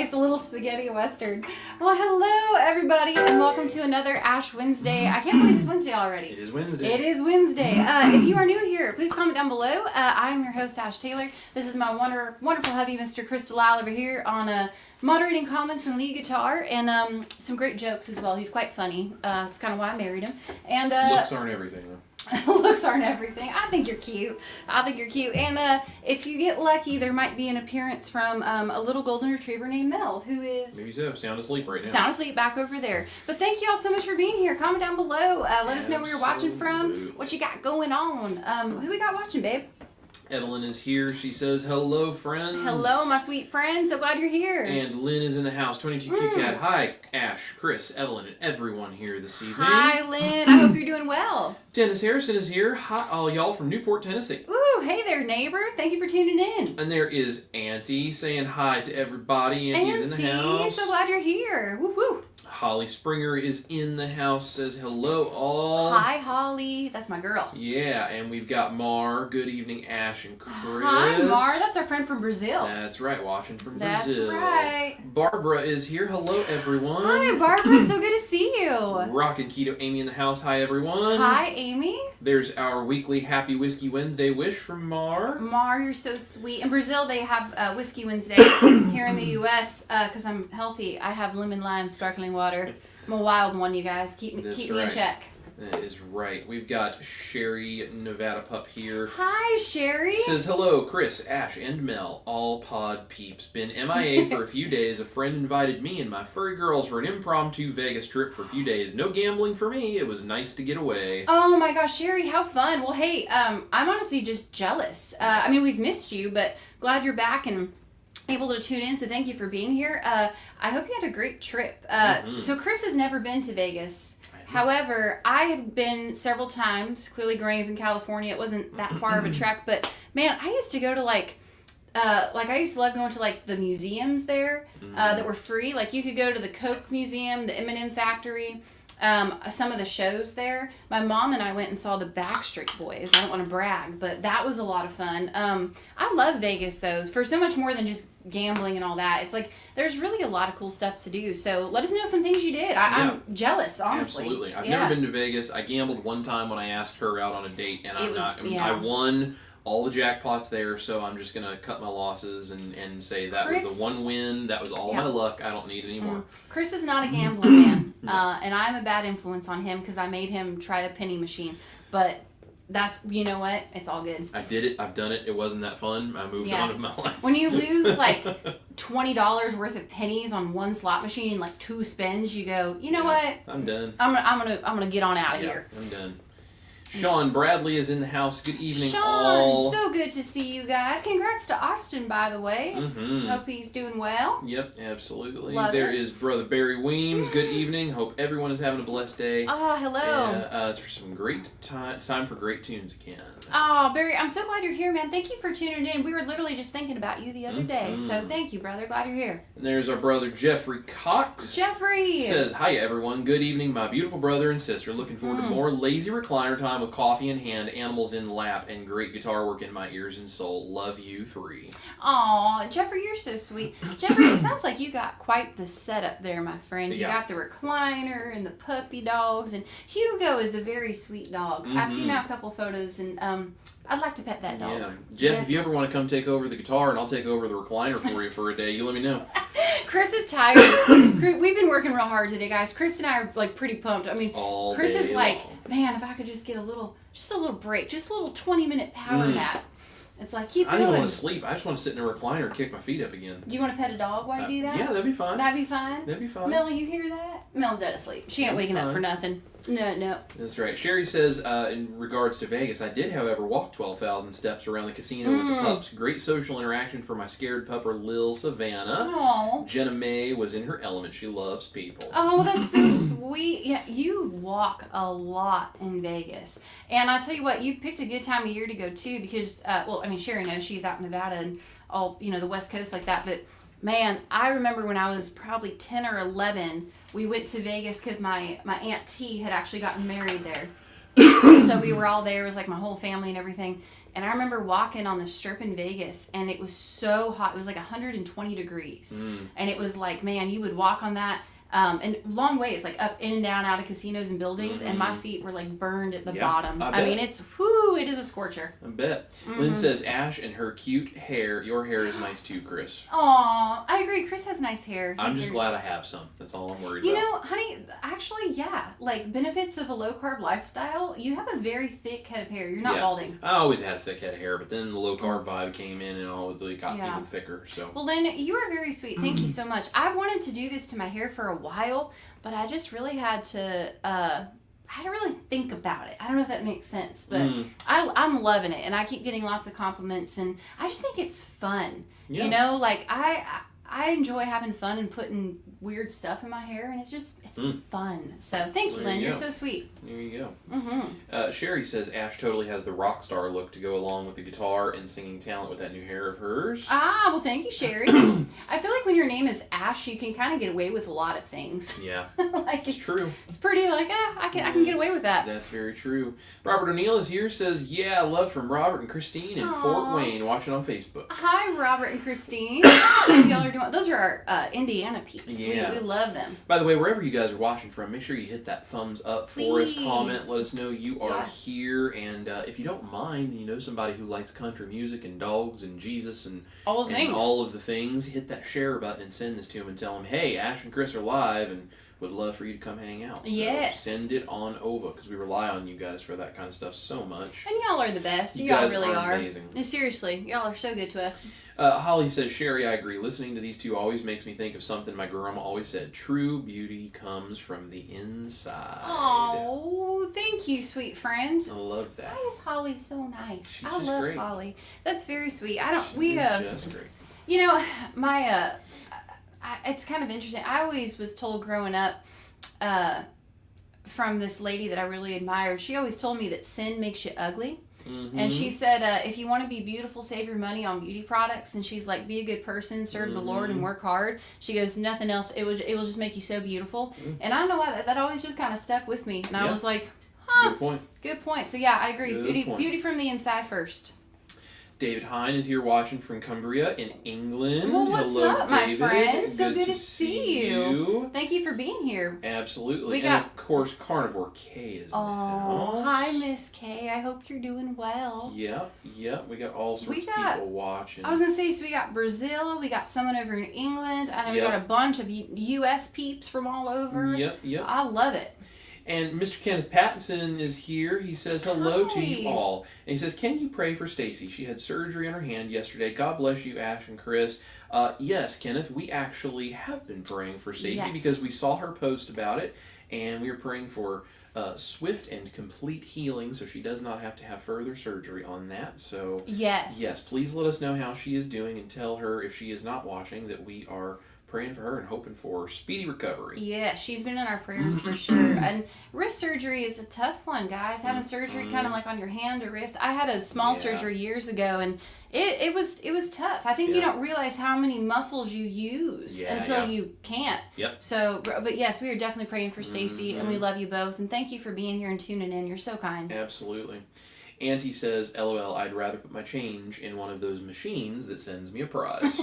Nice, a little spaghetti western. Well, hello everybody, and welcome to another Ash Wednesday. I can't believe it's Wednesday already. It is Wednesday. It is Wednesday. If you are new here, please comment down below. I am your host, Ash Taylor. This is my wonderful hubby, Mr. Chris Delisle, over here on moderating comments and lead guitar, and some great jokes as well. He's quite funny. That's kind of why I married him. And looks aren't everything, though. Looks aren't everything. I think you're cute. And if you get lucky, there might be an appearance from a little golden retriever named Mel, who is... Maybe so. Sound asleep right now. Sound asleep back over there. But thank you all so much for being here. Comment down below. Let us know where you're watching from, what you got going on. Who we got watching, babe? Evelyn is here. She says, hello, friends. Hello, my sweet friend. So glad you're here. And Lynn is in the house. 22Q Cat. Hi, Ash, Chris, Evelyn, and everyone here this evening. Hi, Lynn. I hope you're doing well. Dennis Harrison is here. Hi, all y'all from Newport, Tennessee. Ooh, hey there, neighbor. Thank you for tuning in. And there is Auntie saying hi to everybody. Auntie's in the house. So glad you're here. Woo woo. Holly Springer is in the house, says hello all. Hi, Holly. That's my girl. Yeah, and we've got Mar. Good evening, Ash and Chris. Hi, Mar. That's our friend from Brazil. That's right, watching from That's Brazil. right. Barbara is here. Hello, everyone. Hi, Barbara. So good to see you. Rockin' Keto Amy in the house. Hi, everyone. Hi, Amy. There's our weekly Happy Whiskey Wednesday wish from Mar. Mar, you're so sweet. In Brazil, they have Whiskey Wednesday. Here in the U.S., because I'm healthy, I have lemon lime sparkling water. I'm a wild one, you guys. Keep me in check. That is right. We've got Sherry Nevada Pup here. Hi, Sherry. Says, hello, Chris, Ash, and Mel, all pod peeps. Been MIA for a few days. A friend invited me and my furry girls for an impromptu Vegas trip for a few days. No gambling for me. It was nice to get away. Oh my gosh, Sherry, how fun. Well, hey, I'm honestly just jealous. I mean, we've missed you, but glad you're back and able to tune in, so thank you for being here. I hope you had a great trip. So Chris has never been to Vegas. However, I have been several times. Clearly, growing up in California, it wasn't that far of a trek. But man, I used to go to I used to love going to the museums there that were free. Like you could go to the Coke Museum, the M&M Factory. Some of the shows there. My mom and I went and saw the Backstreet Boys. I don't want to brag, but that was a lot of fun. I love Vegas, though, for so much more than just gambling and all that. It's like there's really a lot of cool stuff to do. So let us know some things you did. I'm jealous, honestly. Absolutely. I've never been to Vegas. I gambled one time when I asked her out on a date, and I won all the jackpots there, so I'm just going to cut my losses and say that was the one win. That was all my luck. I don't need any more. Chris is not a gambling man, and I'm a bad influence on him because I made him try the penny machine. But that's, you know what? It's all good. I did it. I've done it. It wasn't that fun. I moved on with my life. When you lose $20 worth of pennies on one slot machine in 2 spins, you go, you know what? I'm done. I'm gonna get on out of here. I'm done. Sean Bradley is in the house. Good evening, Sean, all. So good to see you guys. Congrats to Austin, by the way. Hope he's doing well. Yep, absolutely. Love there it. is Brother Barry Weems. Good evening. Hope everyone is having a blessed day. Oh, hello. It's for some great time for great tunes again. Oh, Barry, I'm so glad you're here, man. Thank you for tuning in. We were literally just thinking about you the other day. So thank you, brother. Glad you're here. And there's our brother Jeffrey Cox. Jeffrey says, hi, everyone. Good evening, my beautiful brother and sister. Looking forward to more lazy recliner time with coffee in hand, animals in lap, and great guitar work in my ears and soul. Love you 3. Aw, Jeffrey, you're so sweet. Jeffrey, it sounds like you got quite the setup there, my friend. You got the recliner and the puppy dogs, and Hugo is a very sweet dog. I've seen now a couple photos, and I'd like to pet that dog. Yeah. Jeff, if you ever want to come take over the guitar and I'll take over the recliner for you for a day, you let me know. Chris is tired. We've been working real hard today, guys. Chris and I are pretty pumped. I mean, all Chris is long. Man, if I could just get a little break, just a little 20-minute power nap. It's keep going. I don't even want to sleep. I just want to sit in a recliner and kick my feet up again. Do you want to pet a dog while you do that? Yeah, that'd be fine. That'd be fine? That'd be fine. Mel, you hear that? Mel's dead asleep. She ain't waking up for nothing. No. That's right. Sherry says, in regards to Vegas, I did, however, walk 12,000 steps around the casino with the pups. Great social interaction for my scared pupper, Lil Savannah. Aww. Jenna May was in her element. She loves people. Oh, that's so sweet. Yeah, you walk a lot in Vegas. And I tell you what, you picked a good time of year to go, too, because, Sherry knows she's out in Nevada and all, the West Coast like that, but man, I remember when I was probably 10 or 11, we went to Vegas because my Aunt T had actually gotten married there. So we were all there. It was like my whole family and everything. And I remember walking on the strip in Vegas, and it was so hot. It was like 120 degrees. And it was like, man, you would walk on that. And long ways, like up in and down out of casinos and buildings, and my feet were like burned at the bottom. I mean, it is a scorcher. I bet. Lynn says, Ash and her cute hair. Your hair is nice too, Chris. Aw, I agree. Chris has nice hair. I'm just glad I have some. That's all I'm worried about. You know, honey, actually, yeah. Like, benefits of a low-carb lifestyle, you have a very thick head of hair. You're not balding. I always had a thick head of hair, but then the low-carb vibe came in and all really got even thicker. So. Well, Lynn, you are very sweet. Thank you so much. I've wanted to do this to my hair for a while, but I just really had to really think about it. I don't know if that makes sense, but I'm loving it, and I keep getting lots of compliments, and I just think it's fun. You know, like I enjoy having fun and putting weird stuff in my hair, and it's fun. So thank you, Lynn. You're so sweet. There you go. Sherry says Ash totally has the rock star look to go along with the guitar and singing talent with that new hair of hers. Ah, well, thank you, Sherry. I feel like when your name is Ash, you can kind of get away with a lot of things. Yeah, like it's true. It's pretty like I can get away with that. That's very true. Robert O'Neill is here. Says love from Robert and Christine in Fort Wayne, watching on Facebook. Hi, Robert and Christine. Hope y'all are doing. Those are our Indiana peeps. Yeah. We love them. By the way, wherever you guys are watching from, make sure you hit that thumbs up for us. Comment, let us know you are here, and if you don't mind, you know somebody who likes country music and dogs and Jesus and all of the things, hit that share button and send this to them and tell them, hey, Ash and Chris are live and would love for you to come hang out. So send it on over, because we rely on you guys for that kind of stuff so much. And y'all are the best. Y'all really are. Amazing. Seriously, y'all are so good to us. Holly says, Sherry, I agree. Listening to these two always makes me think of something my grandma always said. True beauty comes from the inside. Oh, thank you, sweet friend. I love that. Why is Holly so nice? She's I love great. Holly. That's very sweet. She's just great. You know, my it's kind of interesting. I always was told growing up from this lady that I really admired. She always told me that sin makes you ugly. And she said, if you want to be beautiful, save your money on beauty products. And she's like, be a good person, serve the Lord, and work hard. She goes, nothing else. It will just make you so beautiful. And I don't know why that always just kind of stuck with me. And I was like, good point. Good point. So yeah, I agree. Beauty from the inside first. David Hine is here watching from Cumbria in England. Well, what's Hello, up, David. my friend? So good to see you. Thank you for being here. Absolutely. And of course, Carnivore K is in the house. Hi, Miss K. I hope you're doing well. Yep. We got all sorts of people watching. I was going to say, so we got Brazil, we got someone over in England, I know we got a bunch of U.S. peeps from all over. Yep. I love it. And Mr. Kenneth Pattinson is here. He says hello to you all. And he says, can you pray for Stacy? She had surgery on her hand yesterday. God bless you, Ash and Chris. Yes, Kenneth, we actually have been praying for Stacy because we saw her post about it. And we were praying for swift and complete healing so she does not have to have further surgery on that. So, yes, please let us know how she is doing and tell her, if she is not watching, that we are praying for her and hoping for speedy recovery. Yeah, she's been in our prayers for sure. And wrist surgery is a tough one, guys. Having surgery kind of like on your hand or wrist. I had a small surgery years ago, and it was tough. I think you don't realize how many muscles you use until you can't. Yep. So, but yes, we are definitely praying for Stacy, and we love you both. And thank you for being here and tuning in. You're so kind. Absolutely. Auntie says, LOL, I'd rather put my change in one of those machines that sends me a prize.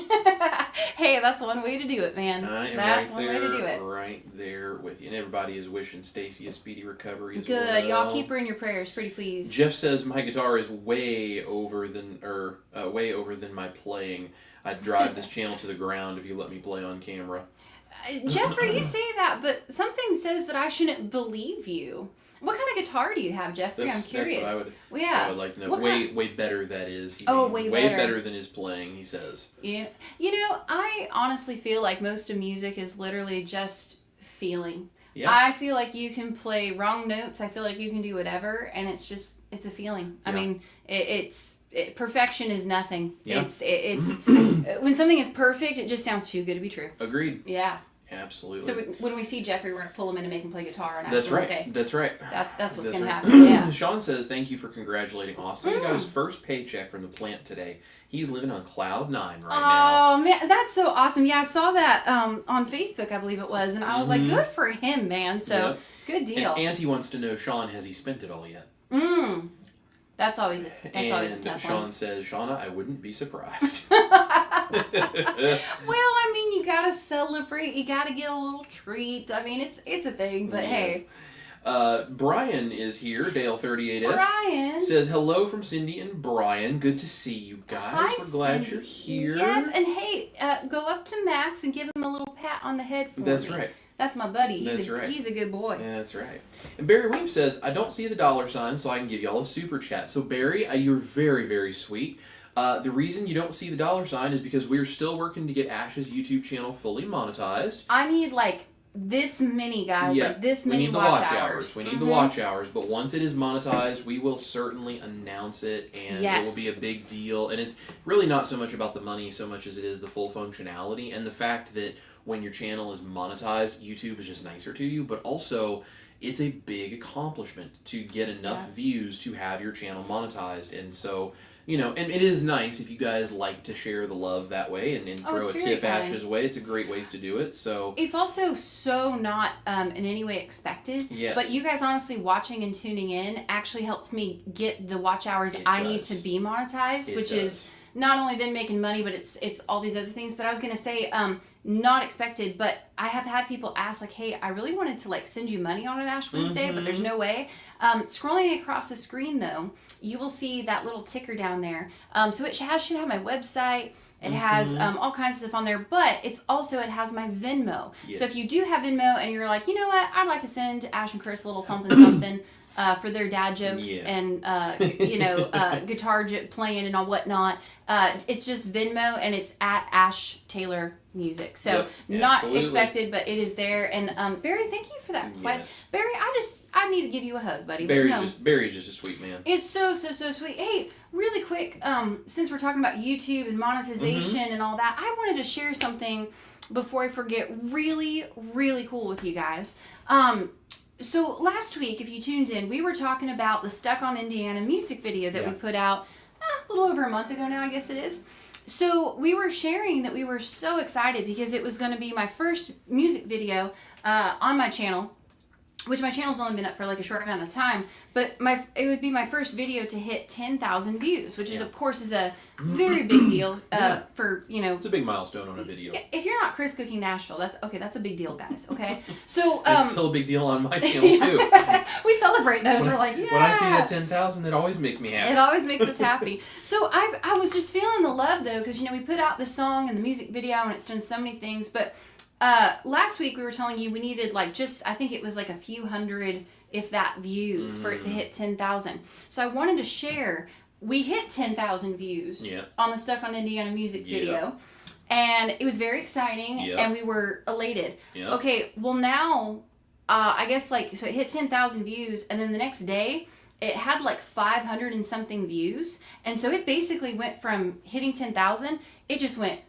Hey, that's one way to do it, man. That's one way to do it. Right there with you. And everybody is wishing Stacy a speedy recovery as well. Good. Y'all keep her in your prayers, pretty please. Jeff says, my guitar is way over than my playing. I'd drive this channel to the ground if you let me play on camera. Jeffrey, you say that, but something says that I shouldn't believe you. What kind of guitar do you have, Jeffrey? I'm curious. That's what I would like to know. Way better, that is. Way better than his playing, he says. Yeah. You know, I honestly feel like most of music is literally just feeling. Yeah. I feel like you can play wrong notes. I feel like you can do whatever, and it's a feeling. Yeah. I mean, perfection is nothing. Yeah. It's when something is perfect, it just sounds too good to be true. Agreed. Yeah. Absolutely. So when we see Jeffrey, we're going to pull him in and make him play guitar. And That's right. That's what's going to happen. Yeah. Sean says, thank you for congratulating Austin. He got his first paycheck from the plant today. He's living on cloud 9 right now. Oh, man. That's so awesome. Yeah, I saw that on Facebook, I believe it was. And I was like, good for him, man. So, good deal. And Auntie wants to know, Sean, has he spent it all yet? That's always a tough Sean one. says, Shauna, I wouldn't be surprised. Well, I mean, you gotta celebrate. You gotta get a little treat. I mean, it's a thing, but hey. Brian is here, Dale38S. Brian says, hello from Cindy and Brian. Good to see you guys. Hi, We're glad Cindy. you're here. Yes, and hey, go up to Max and give him a little pat on the head for me. That's right. That's my buddy. Right. He's a good boy. Yeah, that's right. And Barry Weems says, I don't see the $sign, so I can give y'all a super chat. So Barry, you're very, very sweet. The reason you don't see the $sign is because we're still working to get Ash's YouTube channel fully monetized. I need like this many guys, like this many we need the watch hours. We need the watch hours, but once it is monetized, we will certainly announce it, and it will be a big deal. And it's really not so much about the money so much as it is the full functionality and the fact that when your channel is monetized, YouTube is just nicer to you, but also it's a big accomplishment to get enough views to have your channel monetized. And so, you know, and it is nice if you guys like to share the love that way and throw a tip Ash's way. It's a great way to do it. So it's also so not in any way expected. Yes. But you guys honestly watching and tuning in actually helps me get the watch hours I need to be monetized, which is not only then making money, but it's all these other things. But I was gonna say, not expected, but I have had people ask like, hey, I really wanted to like send you money on an Ash Wednesday, but there's no way. Scrolling across the screen though, you will see that little ticker down there. So it should have my website. It has all kinds of stuff on there, but it has my Venmo. Yes. So if you do have Venmo and you're like, you know what, I'd like to send Ash and Chris a little something something for their dad jokes and guitar playing and all whatnot. It's just Venmo and it's at Ash Taylor Music. So not expected, but it is there. And Barry, thank you for that question. Yes. Barry, I need to give you a hug, buddy. Barry's just a sweet man. It's so sweet. Hey, really quick, since we're talking about YouTube and monetization and all that, I wanted to share something before I forget. Really, really cool with you guys. So last week, if you tuned in, we were talking about the Stuck on Indiana music video that we put out a little over a month ago now, I guess it is. So we were sharing that we were so excited because it was going to be my first music video on my channel, which my channel's only been up for like a short amount of time, but it would be my first video to hit 10,000 views, which is of course is a very big deal for, you know. It's a big milestone on a video. If you're not Chris Cooking Nashville, that's a big deal, guys, okay? So it's still a big deal on my channel too. We celebrate those. We're like, yeah. When I see that 10,000, it always makes me happy. It always makes us happy. So I was just feeling the love though, because, you know, we put out the song and the music video and it's done so many things, but last week we were telling you we needed like I think it was like a few hundred, if that, views for it to hit 10,000. So I wanted to share, we hit 10,000 views on the Stuck on Indiana music video. And it was very exciting and we were elated. Okay, well now, I guess so it hit 10,000 views and then the next day it had like 500 and something views. And so it basically went from hitting 10,000, it just went.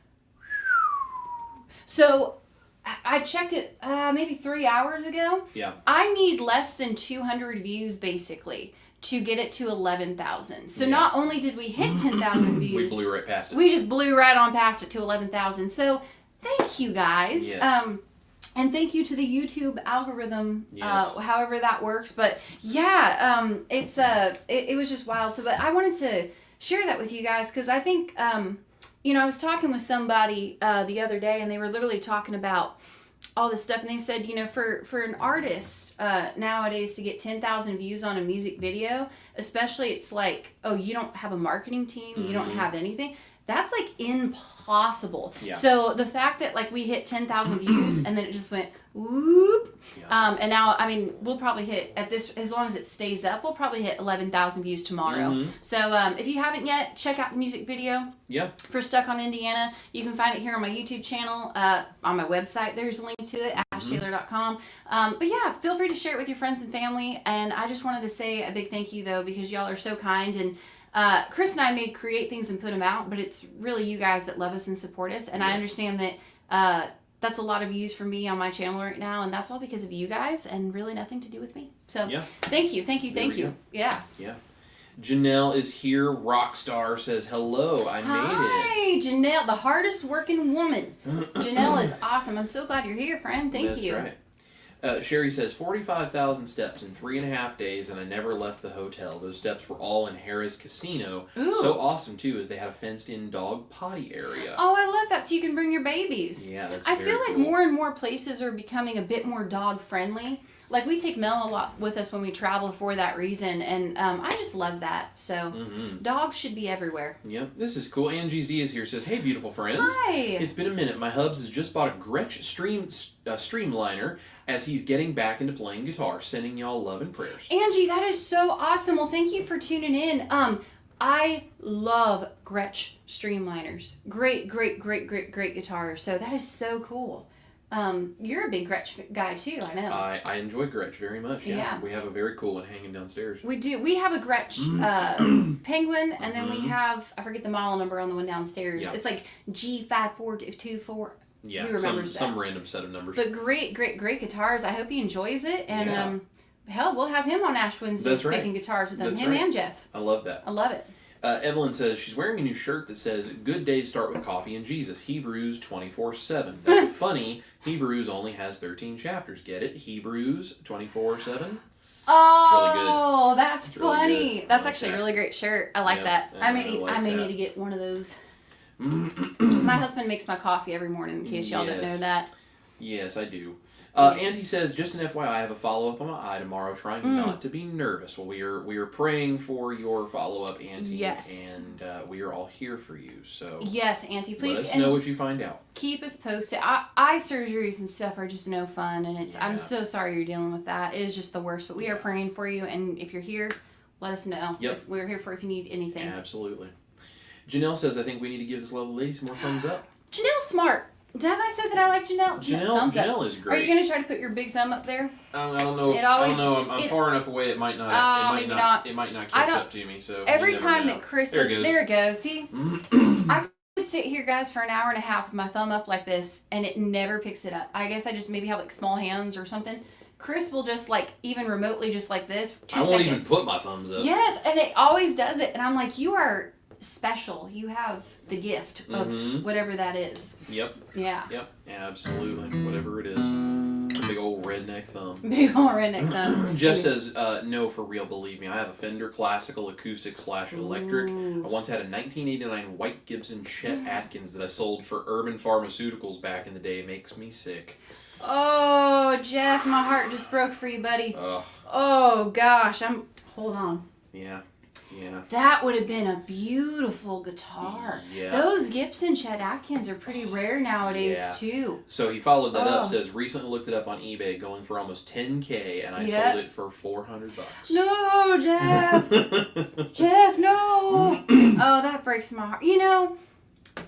So I checked it maybe 3 hours ago. Yeah. I need less than 200 views basically to get it to 11,000. So not only did we hit 10,000 views, we blew right past it. We just blew right on past it to 11,000. So thank you guys. Yes. And thank you to the YouTube algorithm, however that works. But yeah, it was just wild. So, but I wanted to share that with you guys because I think, you know, I was talking with somebody the other day and they were literally talking about all this stuff. And they said, you know, for an artist nowadays to get 10,000 views on a music video, especially it's like, oh, you don't have a marketing team, you don't have anything. That's like impossible. Yeah. So the fact that like we hit 10,000 views and then it just went whoop. Yeah. And now, I mean, we'll probably hit at this, as long as it stays up, we'll probably hit 11,000 views tomorrow. So if you haven't yet, check out the music video for Stuck on Indiana. You can find it here on my YouTube channel, on my website. There's a link to it, ashtaylor.com. But yeah, feel free to share it with your friends and family. And I just wanted to say a big thank you though, because y'all are so kind. And Chris and I may create things and put them out, but it's really you guys that love us and support us. And I understand that that's a lot of views for me on my channel right now, and that's all because of you guys and really nothing to do with me. So thank you. Yeah. Janelle is here. Rockstar says hello. I made it. Hi, Janelle, the hardest working woman. Janelle is awesome. I'm so glad you're here, friend. Thank you. That's right. Sherry says 45,000 steps in 3.5 days, and I never left the hotel. Those steps were all in Harrah's Casino. Ooh. So awesome too, is they had a fenced-in dog potty area. Oh, I love that. So you can bring your babies. Yeah, that's. I very feel like cool. more and more places are becoming a bit more dog friendly. Like we take Mel a lot with us when we travel for that reason, and I just love that. So dogs should be everywhere. Yep, this is cool. Angie Z is here. Says, "Hey, beautiful friends. Hi. It's been a minute. My hubs has just bought a Gretsch Streamliner as he's getting back into playing guitar. Sending y'all love and prayers." Angie, that is so awesome. Well, thank you for tuning in. I love Gretsch Streamliners. Great guitars. So that is so cool. You're a big Gretsch guy too, I know. I enjoy Gretsch very much. Yeah. We have a very cool one hanging downstairs. We do. We have a Gretsch Penguin, and then we have, I forget the model number on the one downstairs. Yeah. It's like G5424. Yeah, Who remembers some random set of numbers. But great guitars. I hope he enjoys it, and hell, we'll have him on Ash Wednesday picking guitars with him. That's him right. and Jeff. I love that. I love it. Evelyn says she's wearing a new shirt that says, "Good days start with coffee and Jesus. Hebrews 24/7. That's funny. Hebrews only has 13 chapters. Get it? Hebrews 24/7. Oh, really that's funny. Really that's actually a really great shirt. I like that. I may need to get one of those. My husband makes my coffee every morning, in case y'all don't know that. Yes, I do. Auntie says, just an FYI, I have a follow-up on my eye tomorrow, trying not to be nervous. Well, we are praying for your follow-up, Auntie. Yes. And we are all here for you, so... Yes, Auntie, please. Let us know what you find out. Keep us posted. Eye surgeries and stuff are just no fun, and I'm so sorry you're dealing with that. It is just the worst, but we are praying for you, and if you're here, let us know. Yep. We're here for if you need anything. Absolutely. Janelle says, I think we need to give this lovely lady some more thumbs up. Janelle's smart. Have I said that I like Janelle? Janelle is great. Are you going to try to put your big thumb up there? I don't know. I don't know. I'm far enough away. It might not. It might not catch up to me. So every time that Chris does, there it goes. See, I could sit here, guys, for an hour and a half with my thumb up like this, and it never picks it up. I guess I just maybe have like small hands or something. Chris will just like even remotely just like this. 2 seconds. I won't even put my thumbs up. Yes, and it always does it, and I'm like, you are special. You have the gift of whatever that is. Yep. Yeah. Yep. Absolutely. Whatever it is. A big old redneck thumb. Big old redneck thumb. Jeff says, no, for real, believe me. I have a Fender Classical Acoustic / Electric. Ooh. I once had a 1989 white Gibson Chet Atkins that I sold for Urban Pharmaceuticals back in the day. It makes me sick. Oh, Jeff, my heart just broke for you, buddy. Oh, gosh. Hold on. Yeah. Yeah. That would have been a beautiful guitar. Yeah. Those Gibson Chet Atkins are pretty rare nowadays, too. So he followed that up, says, recently looked it up on eBay, going for almost $10K, and I sold it for $400. No, Jeff. Jeff, no. Oh, that breaks my heart. You know,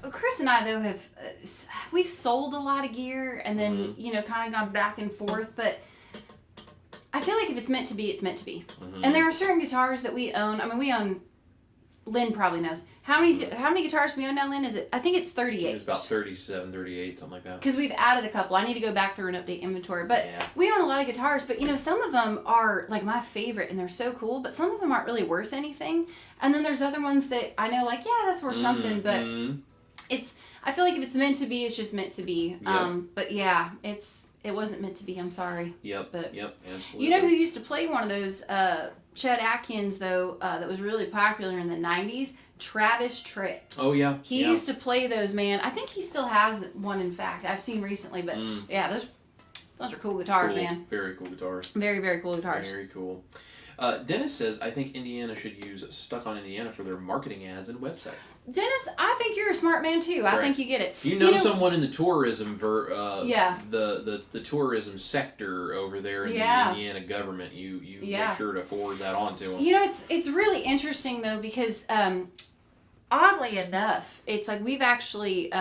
Chris and I, though, we've sold a lot of gear and then, kind of gone back and forth, but I feel like if it's meant to be, it's meant to be. And there are certain guitars that we own. I mean, we own, Lynn probably knows. How many guitars do we own now, Lynn? I think it's 38. It's about 37, 38, something like that. Because we've added a couple. I need to go back through and update inventory. But we own a lot of guitars. But, some of them are, like, my favorite, and they're so cool. But some of them aren't really worth anything. And then there's other ones that I know, like, yeah, that's worth something. But I feel like if it's meant to be, it's just meant to be. But, yeah, it wasn't meant to be. I'm sorry. Yep, absolutely. You know who used to play one of those Chet Atkins, though, that was really popular in the 90s? Travis Tritt. Oh, yeah. He used to play those, man. I think he still has one, in fact. I've seen recently, but yeah, those are cool guitars, man. Very cool guitars. Very, very cool guitars. Very cool. Dennis says, I think Indiana should use Stuck on Indiana for their marketing ads and website. Dennis, I think you're a smart man too. I think you get it. You know someone in the tourism the tourism sector over there in the Indiana government. You make sure to forward that on to them. It's really interesting though because oddly enough, it's like we've actually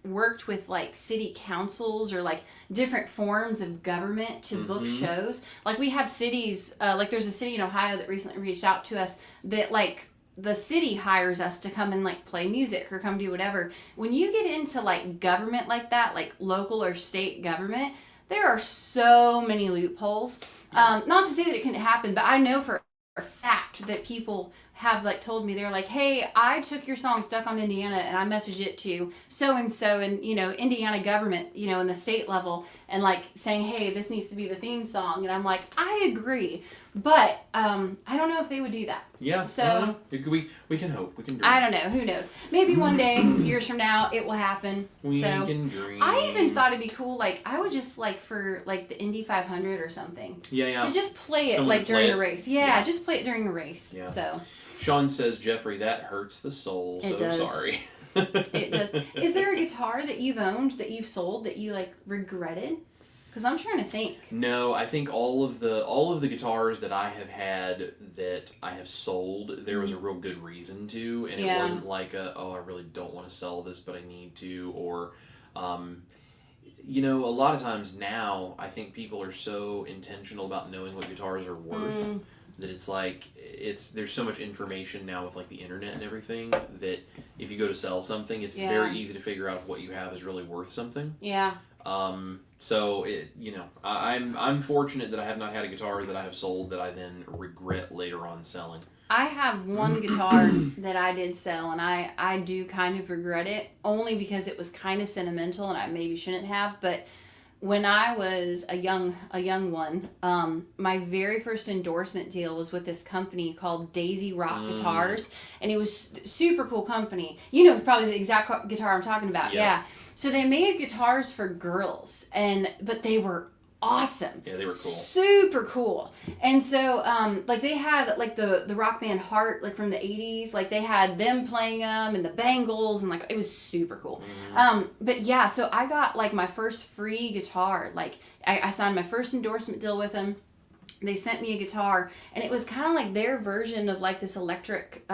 worked with like city councils or like different forms of government to book shows. Like we have cities, like there's a city in Ohio that recently reached out to us that like the city hires us to come and like play music or come do whatever. When you get into like government like that, like local or state government, there are so many loopholes. Not to say that it can happen, but I know for a fact that people have like told me, they're like, hey, I took your song Stuck on Indiana and I messaged it to so and so and Indiana government, in the state level, and like saying, hey, this needs to be the theme song. And I'm like, I agree, but I don't know if they would do that. Yeah. So we can hope. We can dream. I don't know. Who knows? Maybe one day, years from now, it will happen. We can dream. I even thought it'd be cool. Like I would just like for like the Indy 500 or something. Yeah. To just play it like during a race. Yeah, just play it during a race. Yeah. So. Sean says, Jeffrey, that hurts the soul. It so does. Sorry. It does. Is there a guitar that you've owned, that you've sold, that you like regretted? Because I'm trying to think. No, I think all of the guitars that I have had that I have sold, there was a real good reason to, and it wasn't like I really don't want to sell this, but I need to, or a lot of times now I think people are so intentional about knowing what guitars are worth. That it's like there's so much information now with like the internet and everything that if you go to sell something, it's very easy to figure out if what you have is really worth something. Yeah. So I'm fortunate that I have not had a guitar that I have sold that I then regret later on selling. I have one guitar that I did sell, and I do kind of regret it, only because it was kind of sentimental and I maybe shouldn't have, but when I was a young one, my very first endorsement deal was with this company called Daisy Rock Guitars, and it was super cool company. It's probably the exact guitar I'm talking about. Yeah. So they made guitars for girls, but they were awesome. Yeah, they were cool. Super cool. And so, like they had like the rock band Heart, like from the 80s, like they had them playing them and the Bangles, and like it was super cool. But yeah, so I got like my first free guitar. Like I signed my first endorsement deal with them. They sent me a guitar, and it was kind of like their version of like this electric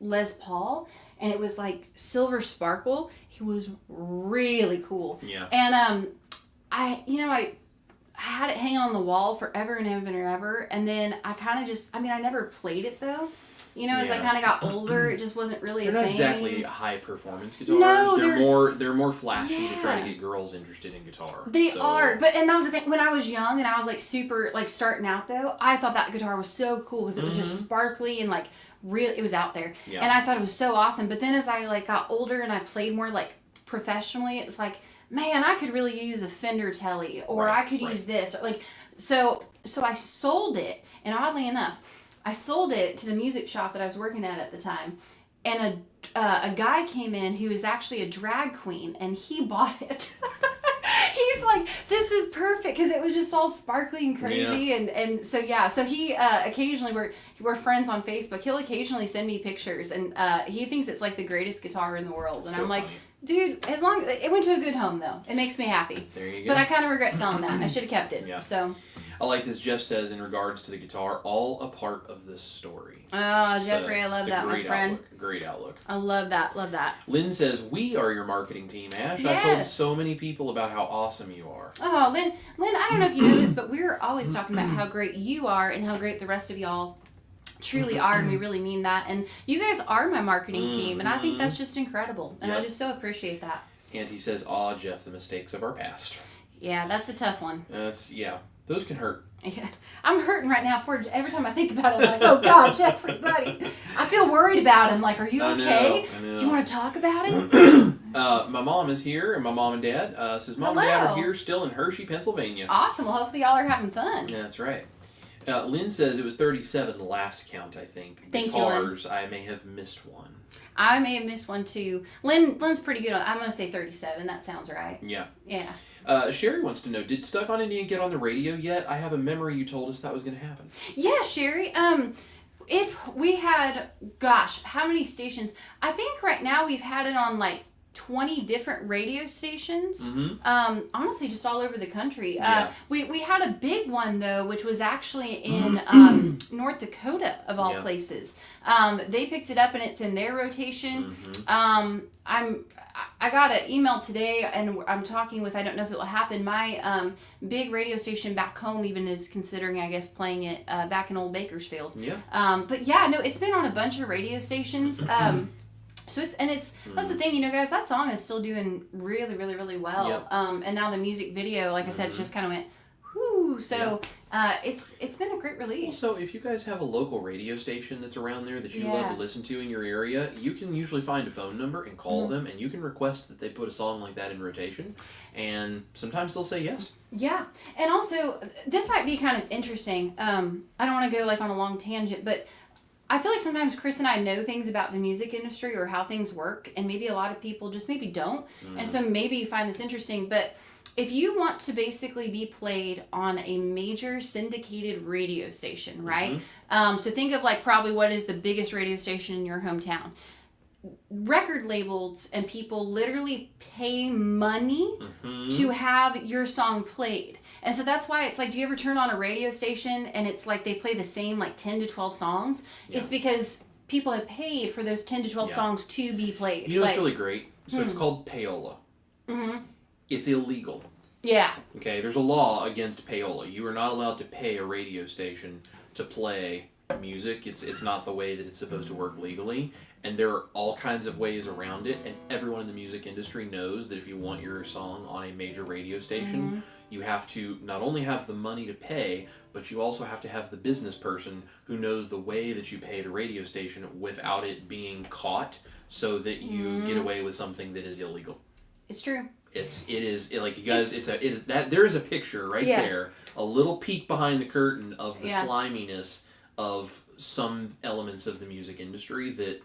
Les Paul, and it was like silver sparkle. It was really cool. Yeah. And I had it hanging on the wall forever and ever and ever, and then I kind of just, I never played it though. As I kind of got older, it just wasn't really a thing. They're not exactly high performance guitars. No, they're more flashy to try to get girls interested in guitar. They are, and that was the thing. When I was young and I was like super like starting out though, I thought that guitar was so cool because it was just sparkly and like real. It was out there, and I thought it was so awesome. But then as I like got older and I played more like professionally, it's like, man, I could really use a Fender Telly, or I could use this, or like, so I sold it, and oddly enough, I sold it to the music shop that I was working at the time, and a guy came in who is actually a drag queen, and he bought it. He's like, this is perfect, because it was just all sparkly and crazy, and so he occasionally, we're friends on Facebook, he'll occasionally send me pictures, and he thinks it's like the greatest guitar in the world, and I'm like, funny. Dude, as long it went to a good home though, it makes me happy. There you go. But I kind of regret selling that. I should have kept it. Yeah. So. I like this. Jeff says in regards to the guitar, all a part of the story. Oh, Jeffrey, I love that, my friend. Great outlook. I love that. Love that. Lynn says we are your marketing team, Ash. Yes. I've told so many people about how awesome you are. Oh, Lynn, I don't know if you know this, but we're always talking about how great you are and how great the rest of y'all truly are, and we really mean that. And you guys are my marketing team, and I think that's just incredible, and I just so appreciate that. Auntie says, "Aw, Jeff, the mistakes of our past." Yeah, that's a tough one. Those can hurt. Yeah. I'm hurting right now. Every time I think about it, I'm like, oh God, Jeffrey, buddy. I feel worried about him. Like, are you okay? I know. Do you want to talk about it? My mom is here, and my mom and dad says mom and dad are here still in Hershey, Pennsylvania. Awesome. Well, hopefully y'all are having fun. Yeah, that's right. Lynn says it was 37 last count, I think. Thank Guitars, you, Lynn. I may have missed one. I may have missed one too. Lynn's pretty good on. I'm gonna say 37. That sounds right. Yeah. Yeah. Sherry wants to know: did Stuck on Indian get on the radio yet? I have a memory you told us that was going to happen. Yeah, Sherry. If we had, gosh, how many stations? I think right now we've had it on like 20 different radio stations. Mm-hmm. Honestly, just all over the country. Yeah. We had a big one though, which was actually in North Dakota of all places. They picked it up and it's in their rotation. Mm-hmm. I got an email today and I'm talking with, I don't know if it will happen, my big radio station back home even is considering, I guess, playing it back in Old Bakersfield. Yeah. But yeah, no, it's been on a bunch of radio stations. So that's the thing, guys, that song is still doing really, really, really well. Yep. And now the music video, like I said, just kind of went, whoo. too. So it's been a great release. So if you guys have a local radio station that's around there that you love to listen to in your area, you can usually find a phone number and call them, and you can request that they put a song like that in rotation, and sometimes they'll say yes. Yeah, and also this might be kind of interesting. I don't want to go like on a long tangent, but I feel like sometimes Chris and I know things about the music industry or how things work, and maybe a lot of people just maybe don't. And so maybe you find this interesting, but if you want to basically be played on a major syndicated radio station, right? So think of like probably what is the biggest radio station in your hometown. Record labels and people literally pay money to have your song played. And so that's why it's like, do you ever turn on a radio station and it's like they play the same like 10 to 12 songs? It's because people have paid for those 10 to 12 songs to be played. You know what's really great? So it's called payola. It's illegal. Yeah. Okay, there's a law against payola. You are not allowed to pay a radio station to play music. It's not the way that it's supposed to work legally. And there are all kinds of ways around it, and everyone in the music industry knows that if you want your song on a major radio station, you have to not only have the money to pay, but you also have to have the business person who knows the way that you pay at a radio station without it being caught, so that you get away with something that is illegal. It's true. It is like you guys. It is that there is a picture right there, a little peek behind the curtain of the sliminess of some elements of the music industry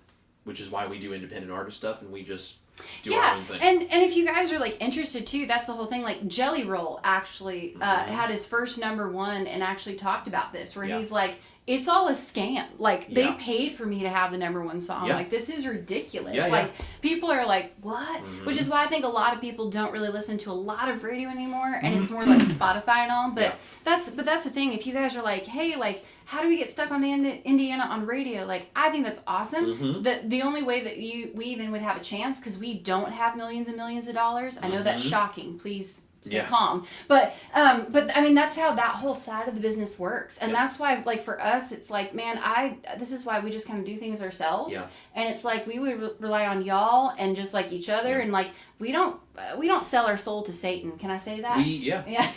which is why we do independent artist stuff, and we just do our own thing. And if you guys are like interested too, that's the whole thing. Like Jelly Roll actually had his first #1 and actually talked about this, where he's like, it's all a scam. Like they paid for me to have the #1 song. Like this is ridiculous. Like people are like, what? Which is why I think a lot of people don't really listen to a lot of radio anymore, and it's more like Spotify and all. But that's the thing. If you guys are like, hey, like, how do we get stuck on Indiana on radio? Like, I think that's awesome. The only way that we even would have a chance, because we don't have millions and millions of dollars. I know that's shocking. Please stay calm. But I mean, that's how that whole side of the business works. And that's why, like, for us, it's like, man, this is why we just kind of do things ourselves. And it's like, we would rely on y'all and just like each other. And like, we don't sell our soul to Satan. Can I say that?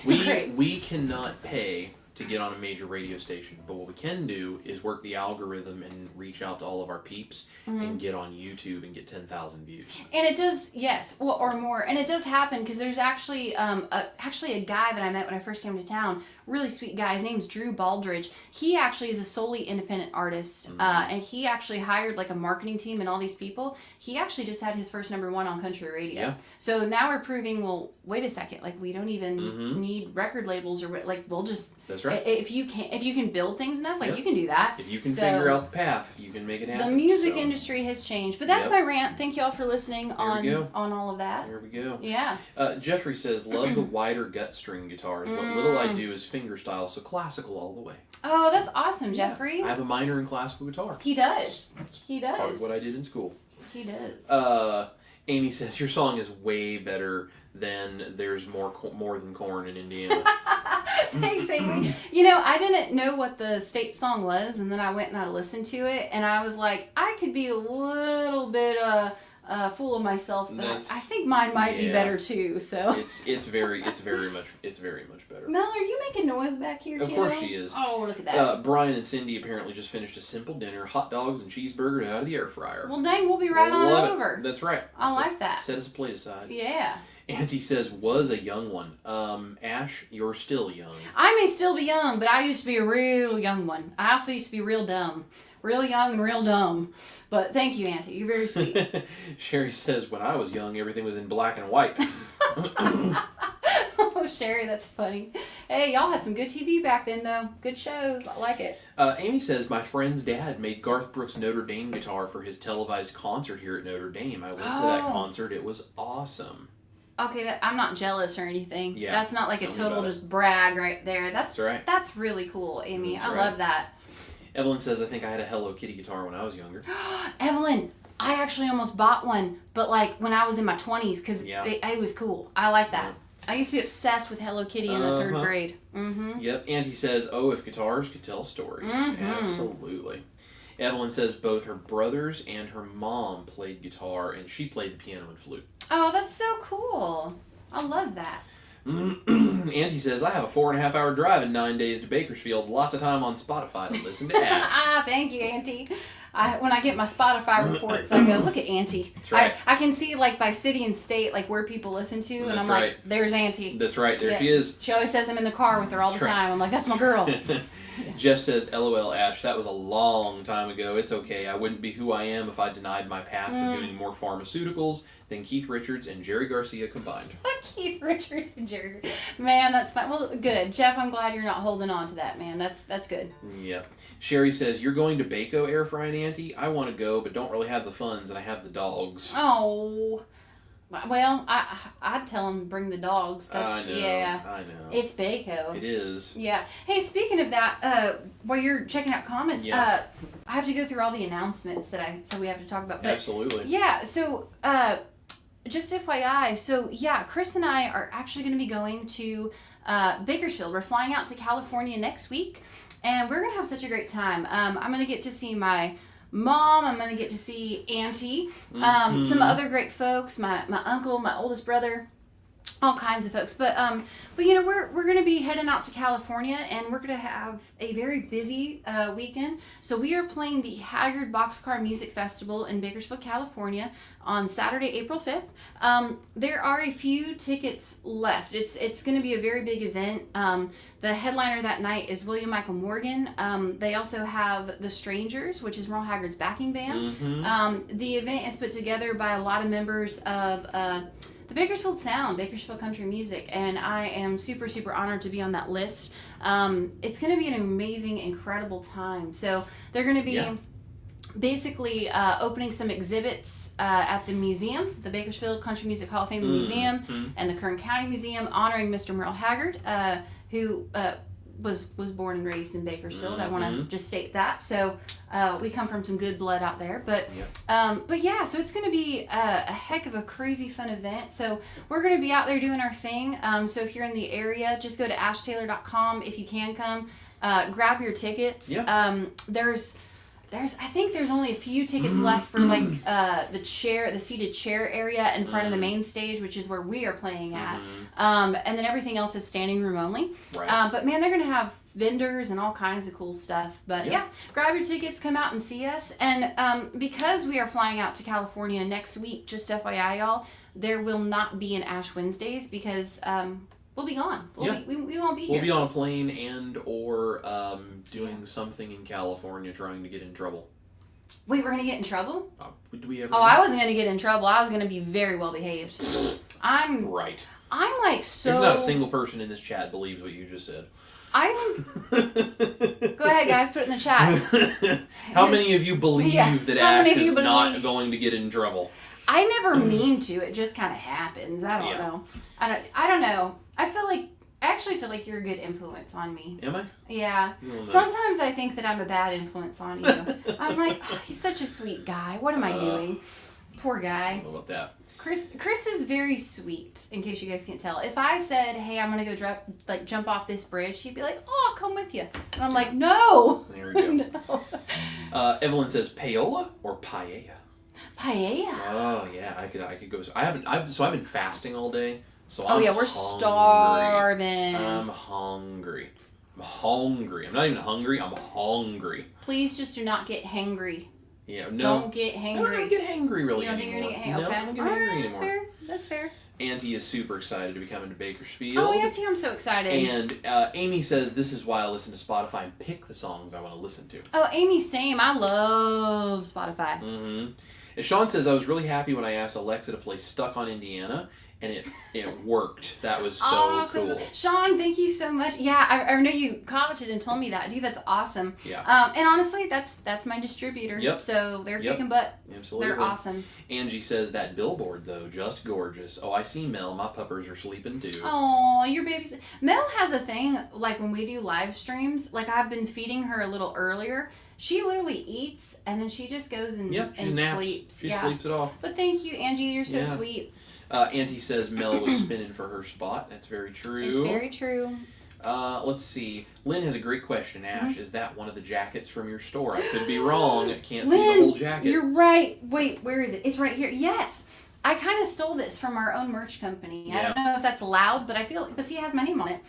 We cannot pay to get on a major radio station, but what we can do is work the algorithm and reach out to all of our peeps and get on YouTube and get 10,000 views. And it does, or more, and it does happen, because there's actually a guy that I met when I first came to town, really sweet guy. His name's Drew Baldridge. He actually is a solely independent artist, and he actually hired like a marketing team and all these people. He actually just had his first #1 on country radio. So now we're proving, well, wait a second, like we don't even need record labels, or like we'll just. That's right. If you can build things enough, like you can do that. If you can figure out the path, you can make it happen. The music industry has changed, but that's my rant. Thank you all for listening on all of that. There we go. Yeah. Jeffrey says, love the wider gut string guitars. What little I do is fingerstyle, so classical all the way. Oh, that's awesome, Jeffrey. I have a minor in classical guitar. He does. He does. Part of what I did in school. He does. Amy says, your song is way better than There's More Than Corn in Indiana. Thanks, Amy. You know, I didn't know what the state song was, and then I went and I listened to it, and I was like, I could be a little bit full of myself, but I think mine might be better too. So it's very much better. Mel, are you making noise back here? Of course she is. Oh, look at that. Brian and Cindy apparently just finished a simple dinner: hot dogs and cheeseburgers out of the air fryer. Well, dang, we'll be right on over. That's right. I like that. Set us a plate aside. Yeah. Auntie says, was a young one. Ash, you're still young. I may still be young, but I used to be a real young one. I also used to be real dumb. Real young and real dumb. But thank you, Auntie. You're very sweet. Sherry says, when I was young, everything was in black and white. Oh, Sherry, that's funny. Hey, y'all had some good TV back then, though. Good shows. I like it. Amy says, my friend's dad made Garth Brooks' Notre Dame guitar for his televised concert here at Notre Dame. I went to that concert. It was awesome. Okay, I'm not jealous or anything. Yeah, that's not like a total just brag right there. That's right. That's really cool, Amy. That's I love that. Evelyn says, I think I had a Hello Kitty guitar when I was younger. Evelyn, I actually almost bought one, but like when I was in my 20s, because it was cool. I like that. I used to be obsessed with Hello Kitty in the 3rd grade. Yep. Auntie says, oh, if guitars could tell stories. Absolutely. Evelyn says both her brothers and her mom played guitar, and she played the piano and flute. Oh, that's so cool. I love that. Auntie says, I have a 4.5 hour drive in 9 days to Bakersfield. Lots of time on Spotify to listen to Ash. Thank you, Auntie. When I get my Spotify reports, I go, look at Auntie. That's right. I can see, like, by city and state, like, where people listen to, and I'm like, there's Auntie. That's right. There she is. She always says I'm in the car with her all the time. I'm like, that's my girl. Jeff says, LOL, Ash, that was a long time ago. It's okay. I wouldn't be who I am if I denied my past of doing more pharmaceuticals than Keith Richards and Jerry Garcia combined. Keith Richards and Jerry. Man, that's fine. Well, good. Jeff, I'm glad you're not holding on to that, man. That's good. Yeah. Sherry says, you're going to Baco air frying, Auntie? I want to go, but don't really have the funds, and I have the dogs. Oh. Well, I'd tell him bring the dogs. That's, I know. Yeah. I know. It's Baco. It is. Yeah. Hey, speaking of that, while you're checking out comments, I have to go through all the announcements so we have to talk about. But, absolutely. Yeah. So, just FYI. So, yeah, Chris and I are actually going to be going to Bakersfield. We're flying out to California next week, and we're going to have such a great time. I'm going to get to see my Mom, I'm going to get to see Auntie, some other great folks, my uncle, my oldest brother, all kinds of folks. But you know, we're going to be heading out to California, and we're going to have a very busy weekend. So we are playing the Haggard Boxcar Music Festival in Bakersfield, California on Saturday, April 5th. There are a few tickets left. It's going to be a very big event. The headliner that night is William Michael Morgan. They also have The Strangers, which is Merle Haggard's backing band. The event is put together by a lot of members of the Bakersfield Sound, Bakersfield Country Music, and I am super, super honored to be on that list. It's going to be an amazing, incredible time. So they're going to be basically opening some exhibits at the museum, the Bakersfield Country Music Hall of Fame Museum, and the Kern County Museum, honoring Mr. Merle Haggard, who was born and raised in Bakersfield. I want to just state that. So we come from some good blood out there. But yeah, so it's going to be a heck of a crazy fun event. So we're going to be out there doing our thing. So if you're in the area, just go to ashtaylor.com if you can come. Grab your tickets. I think there's only a few tickets left for like the seated chair area in front of the main stage, which is where we are playing at. And then everything else is standing room only. Right. But man, they're going to have vendors and all kinds of cool stuff. But yeah, grab your tickets, come out and see us. And because we are flying out to California next week, just FYI, y'all, there will not be an Ash Wednesdays because we'll be gone. We won't be here. We'll be on a plane and or doing something in California trying to get in trouble. Wait, we're going to get in trouble? Do we ever? Oh, I wasn't going to get in trouble. I was going to be very well behaved. I'm like so... There's not a single person in this chat believes what you just said. Go ahead, guys. Put it in the chat. How many of you believe that Ash is not going to get in trouble? I never mean to. It just kind of happens. I don't know. I don't know. I actually feel like you're a good influence on me. Am I? Yeah. Sometimes I think that I'm a bad influence on you. I'm like, oh, he's such a sweet guy. What am I doing? Poor guy. I don't know about that. Chris is very sweet, in case you guys can't tell. If I said, hey, I'm going to go jump off this bridge, he'd be like, oh, I'll come with you. And I'm like, no. There we go. No. Evelyn says paella or paella? Paella. Oh, yeah. I could go. I've been fasting all day. So we're starving. I'm hungry. I'm not even hungry. I'm hungry. Please just do not get hangry. Yeah, no. Don't get hangry. I don't get hangry really anymore. You don't think you're going to get hangry? Okay. No, I don't get hangry anymore. That's fair. Auntie is super excited to be coming to Bakersfield. Oh, Auntie, I'm so excited. And Amy says, this is why I listen to Spotify and pick the songs I want to listen to. Oh, Amy, same. I love Spotify. Mm-hmm. And Sean says, I was really happy when I asked Alexa to play Stuck on Indiana. And it worked. That was so awesome. Cool. Sean, thank you so much. Yeah, I know you commented and told me that. Dude, that's awesome. Yeah. And honestly, that's my distributor. Yep. So they're kicking butt. Absolutely. They're awesome. Angie says that billboard though, just gorgeous. Oh, I see Mel. My puppers are sleeping too. Oh, your baby's... Mel has a thing, like when we do live streams, like I've been feeding her a little earlier. She literally eats and then she just goes and sleeps. She sleeps it off. But thank you, Angie. You're so sweet. Auntie says Mel was spinning for her spot. That's very true. It's very true. Let's see. Lynn has a great question. Ash, is that one of the jackets from your store? I could be wrong. Can't see the whole jacket. You're right. Wait, where is it? It's right here. Yes. I kind of stole this from our own merch company. Yeah. I don't know if that's allowed, but see, it has my name on it.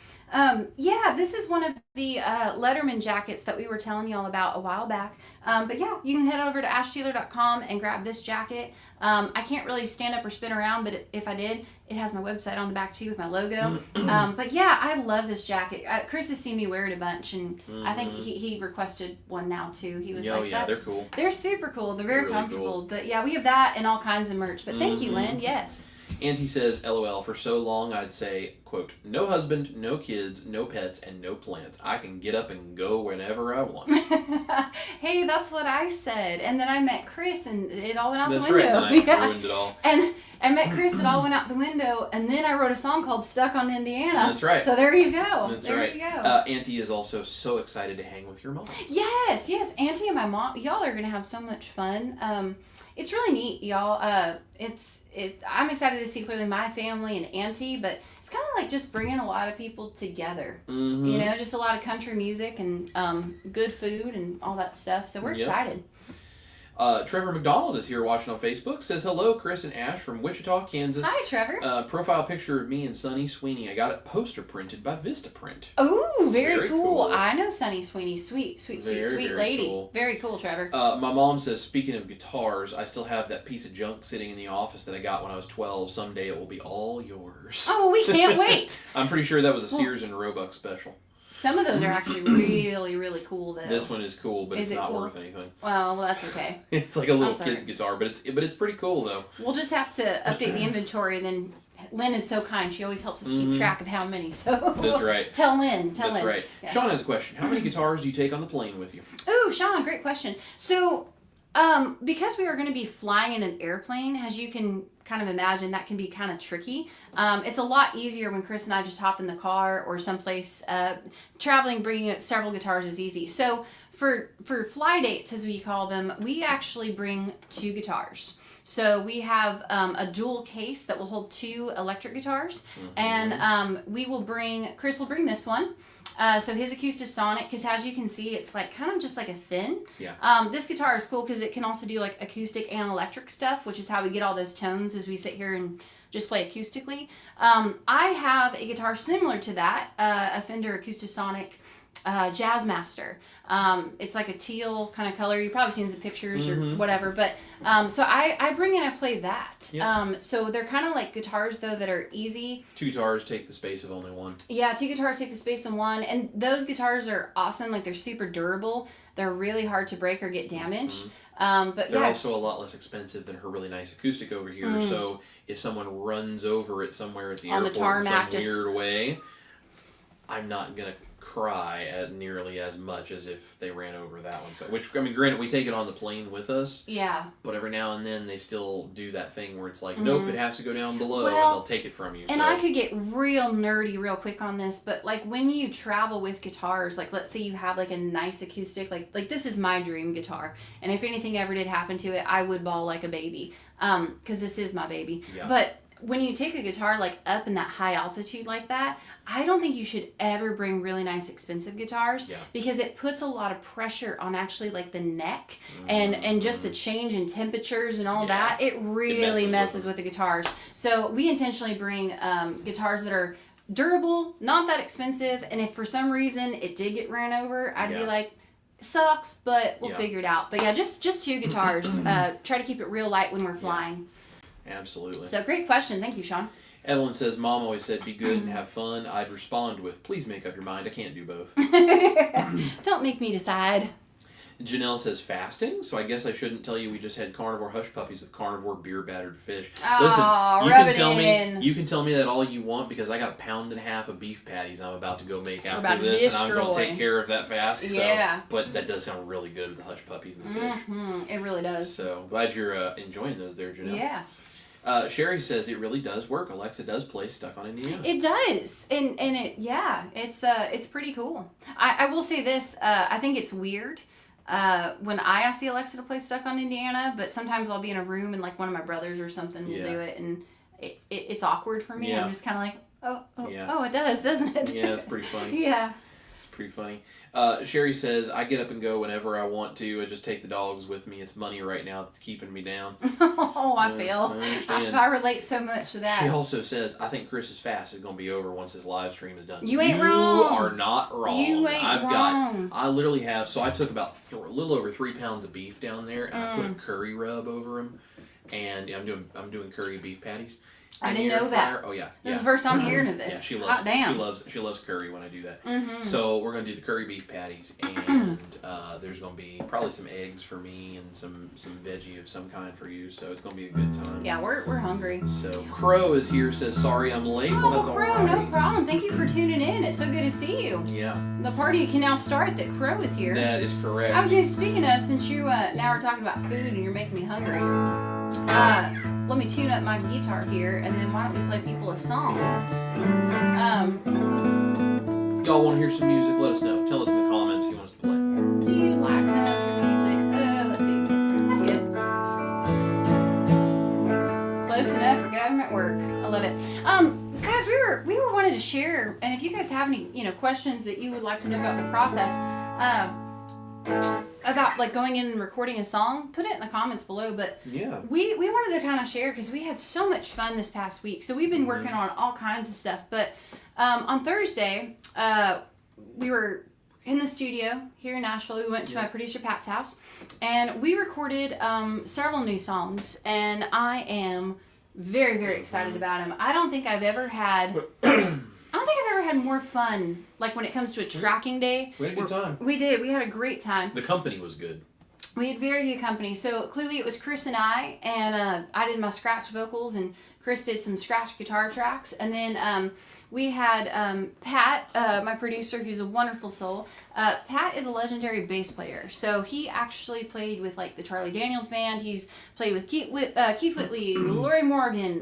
Yeah, this is one of the Letterman jackets that we were telling you all about a while back. But yeah, you can head over to ashtaylor.com and grab this jacket. I can't really stand up or spin around, but if I did, it has my website on the back too with my logo. But yeah, I love this jacket. Chris has seen me wear it a bunch, and I think he requested one now too. He was they're cool. They're super cool. They're very really comfortable. Cool. But yeah, we have that and all kinds of merch. But thank you, Lynn. Yes. Auntie says, LOL, for so long I'd say, quote, no husband, no kids, no pets, and no plants. I can get up and go whenever I want. Hey, that's what I said. And then I met Chris and it all went out the window. That's right, and I ruined it all. And I met Chris, it all went out the window, and then I wrote a song called Stuck on Indiana. That's right. So there you go. That's there right. you go. Auntie is also so excited to hang with your mom. Yes. Auntie and my mom, y'all are going to have so much fun. It's really neat, y'all. I'm excited to see clearly my family and Auntie, but it's kind of like just bringing a lot of people together. Mm-hmm. You know, just a lot of country music and good food and all that stuff. So we're excited. Trevor McDonald is here watching on Facebook. Says, hello, Chris and Ash from Wichita, Kansas. Hi, Trevor. Profile picture of me and Sunny Sweeney. I got it poster printed by Vistaprint. Oh, very cool. I know Sunny Sweeney. Sweet very lady. Cool. Very cool, Trevor. My mom says, speaking of guitars, I still have that piece of junk sitting in the office that I got when I was 12. Someday it will be all yours. Oh, we can't wait. I'm pretty sure that was a Sears and Roebuck special. Some of those are actually really, really cool, though. This one is cool, but it's not worth anything. Well, that's okay. It's like a little kid's guitar, but it's pretty cool, though. We'll just have to update the inventory, and then Lynn is so kind. She always helps us keep track of how many. So that's right. Tell Lynn. That's right. Yeah. Sean has a question. How many guitars do you take on the plane with you? Ooh, Sean, great question. So, because we are going to be flying in an airplane, as you can kind of imagine, that can be kind of tricky. It's a lot easier when Chris and I just hop in the car or someplace. Traveling, bringing several guitars is easy. So for fly dates, as we call them, we actually bring 2 guitars. So we have a dual case that will hold 2 electric guitars, and Chris will bring this one. So his Acoustasonic, because as you can see, it's like kind of just like a thin. Yeah. This guitar is cool because it can also do like acoustic and electric stuff, which is how we get all those tones as we sit here and just play acoustically. I have a guitar similar to that, a Fender Acoustasonic Jazzmaster. It's like a teal kind of color. You've probably seen some pictures or whatever, but so I bring in, I play that. Yep. So they're kind of like guitars though that are easy. 2 guitars take the space of only one. Yeah, 2 guitars take the space of one, and those guitars are awesome. Like, they're super durable. They're really hard to break or get damaged. But they're also a lot less expensive than her really nice acoustic over here. So if someone runs over it somewhere at the airport in some weird way, I'm not gonna cry at nearly as much as if they ran over that one. So, which, I mean, granted, we take it on the plane with us. Yeah. But every now and then they still do that thing where it's like, nope, it has to go down below, and they'll take it from you. And I could get real nerdy real quick on this, but like when you travel with guitars, like let's say you have like a nice acoustic, like this is my dream guitar, and if anything ever did happen to it, I would bawl like a baby, because this is my baby. Yeah. But when you take a guitar like up in that high altitude like that, I don't think you should ever bring really nice expensive guitars, because it puts a lot of pressure on actually like the neck and just the change in temperatures and all that. It really messes with the guitars. So we intentionally bring guitars that are durable, not that expensive, and if for some reason it did get ran over, I'd be like, sucks, but we'll figure it out. But yeah, just 2 guitars. Try to keep it real light when we're flying. Absolutely. So great question. Thank you, Sean. Evelyn says, Mom always said, be good and have fun. I'd respond with, please make up your mind. I can't do both. Don't make me decide. Janelle says, fasting? So I guess I shouldn't tell you we just had carnivore hush puppies with carnivore beer battered fish. Listen, you can tell me that all you want, because I got 1.5 pounds of beef patties I'm about to go make after this, and I'm going to take care of that fast. Yeah. So, but that does sound really good with the hush puppies and the fish. It really does. So glad you're enjoying those there, Janelle. Yeah. Sherry says it really does work. Alexa does play Stuck on Indiana. It does, and it's pretty cool. I will say this. I think it's weird when I ask the Alexa to play Stuck on Indiana, but sometimes I'll be in a room and like one of my brothers or something will do it, and it's awkward for me. I'm just kind of like, oh, it does, doesn't it? Yeah, it's pretty funny. Yeah. pretty funny. Sherry says, I get up and go whenever I want to. I just take the dogs with me. It's money right now that's keeping me down. Oh, I feel. I relate so much to that. She also says, I think Chris's fast is going to be over once his live stream is done. You ain't wrong. You are not wrong. You ain't wrong. I literally have, so I took about a little over 3 pounds of beef down there, and I put a curry rub over them, and I'm doing curry beef patties. I didn't know that. Oh yeah, this is the first time hearing of this. Yeah, she loves. Hot damn. She loves curry when I do that. Mm-hmm. So we're gonna do the curry beef patties, and there's gonna be probably some eggs for me and some veggie of some kind for you. So it's gonna be a good time. Yeah, we're hungry. So Crow is here. Says sorry I'm late. Oh, well, that's Crow, all right. no problem. Thank you for tuning in. It's so good to see you. Yeah. The party can now start that Crow is here. That is correct. I was just speaking of, since you now are talking about food and you're making me hungry. Let me tune up my guitar here, and then why don't we play people a song? Y'all want to hear some music? Let us know. Tell us in the comments if you want us to play. Do you like country music? Let's see. That's good. Close enough for government work. I love it. Guys, we were wanting to share, and if you guys have any questions that you would like to know about the process, about like going in and recording a song, put it in the comments below. But yeah, we wanted to kind of share because we had so much fun this past week. So we've been working on all kinds of stuff. But on Thursday, we were in the studio here in Nashville. We went to my producer Pat's house, and we recorded several new songs. And I am very, very excited about them. I don't think I've ever had more fun, like when it comes to a tracking day. We had a good time. We did. We had a great time. The company was good. We had very good company. So clearly it was Chris and I did my scratch vocals, and Chris did some scratch guitar tracks. And then we had Pat, my producer, who's a wonderful soul. Pat is a legendary bass player. So he actually played with like the Charlie Daniels Band. He's played with Keith Whitley, Lori Morgan,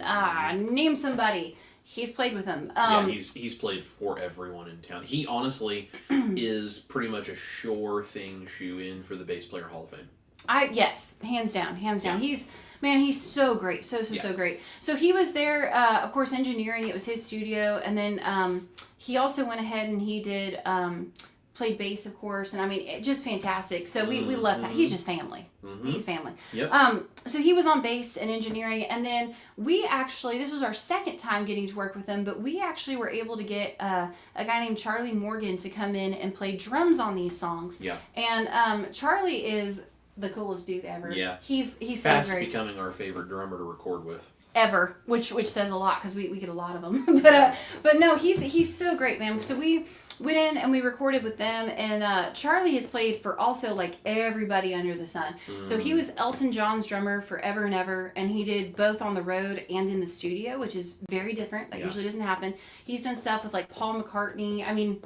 name somebody. He's played with them. Yeah, he's played for everyone in town. He honestly is pretty much a sure thing shoe-in for the Bass Player Hall of Fame. Yes, hands down. Yeah. He's so great, so great. So he was there, of course, engineering. It was his studio, and then he also went ahead and he did played bass, of course, and I mean, just fantastic. So we love Pat. He's just family. Mm-hmm. He's family. Yep. So he was on bass and engineering, and then we actually, this was our second time getting to work with him, but we actually were able to get a guy named Charlie Morgan to come in and play drums on these songs. Yeah. And Charlie is the coolest dude ever. Yeah. He's fast so great. Becoming our favorite drummer to record with. Ever, which says a lot because we get a lot of them. But no, he's so great, man. So we went in and we recorded with them, and Charlie has played for also like everybody under the sun. So he was Elton John's drummer forever and ever, and he did both on the road and in the studio, which is very different. That usually doesn't happen. He's done stuff with like Paul McCartney. I mean,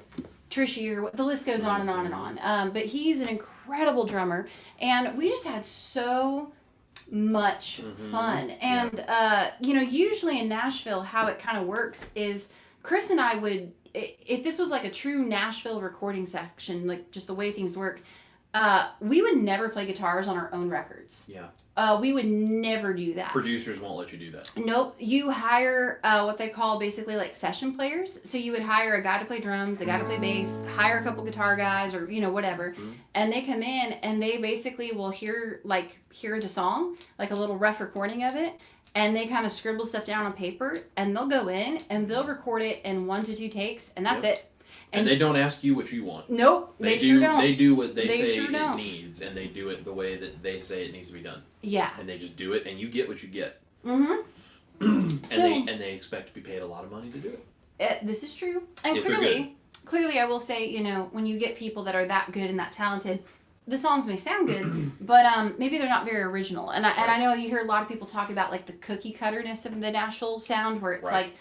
Trish Year, the list goes on and on and on. But he's an incredible drummer, and we just had so much fun. And usually in Nashville, how it kind of works is Chris and I would, if this was like a true Nashville recording section, like just the way things work, we would never play guitars on our own records. Yeah. We would never do that. Producers won't let you do that. Nope. You hire what they call basically like session players. So you would hire a guy to play drums, a guy to play bass, hire a couple guitar guys, or whatever, and they come in and they basically will hear the song, like a little rough recording of it, and they kind of scribble stuff down on paper, and they'll go in and they'll record it in 1 to 2 takes, and that's it. And they don't ask you what you want. Nope, they sure don't. They do what they say sure it needs, and they do it the way that they say it needs to be done. Yeah. And they just do it, and you get what you get. Mm-hmm. and they expect to be paid a lot of money to do it. This is true. And if clearly I will say, when you get people that are that good and that talented, the songs may sound good, but maybe they're not very original. And I know you hear a lot of people talk about like the cookie cutterness of the Nashville sound, where it's like,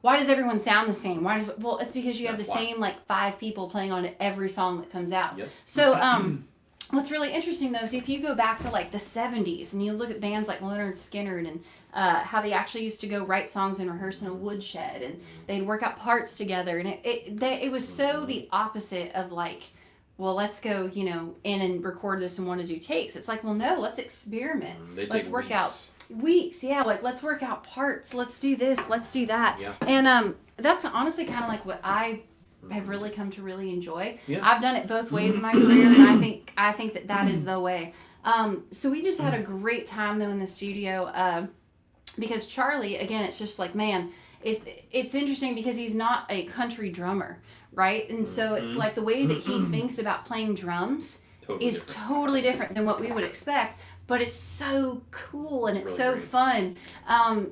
why does everyone sound the same? Well, it's because you have the same like 5 people playing on every song that comes out. Yep. So what's really interesting though is if you go back to like the 70s and you look at bands like Leonard Skinner and how they actually used to go write songs and rehearse in a woodshed, and they'd work out parts together, and it was so the opposite of like, well, let's go, in and record this in 1 to 2 takes. It's like, well, no, let's experiment. Let's work out weeks. Yeah, like let's work out parts. Let's do this. Let's do that. Yeah. And that's honestly kind of like what I have really come to really enjoy. Yeah. I've done it both ways in my career, and I think that is the way. So we just had a great time though in the studio, because Charlie, again, it's just like, man, it's interesting because he's not a country drummer, right? And so it's like the way that he thinks about playing drums is totally different than what we would expect. But it's so cool and it's really so fun.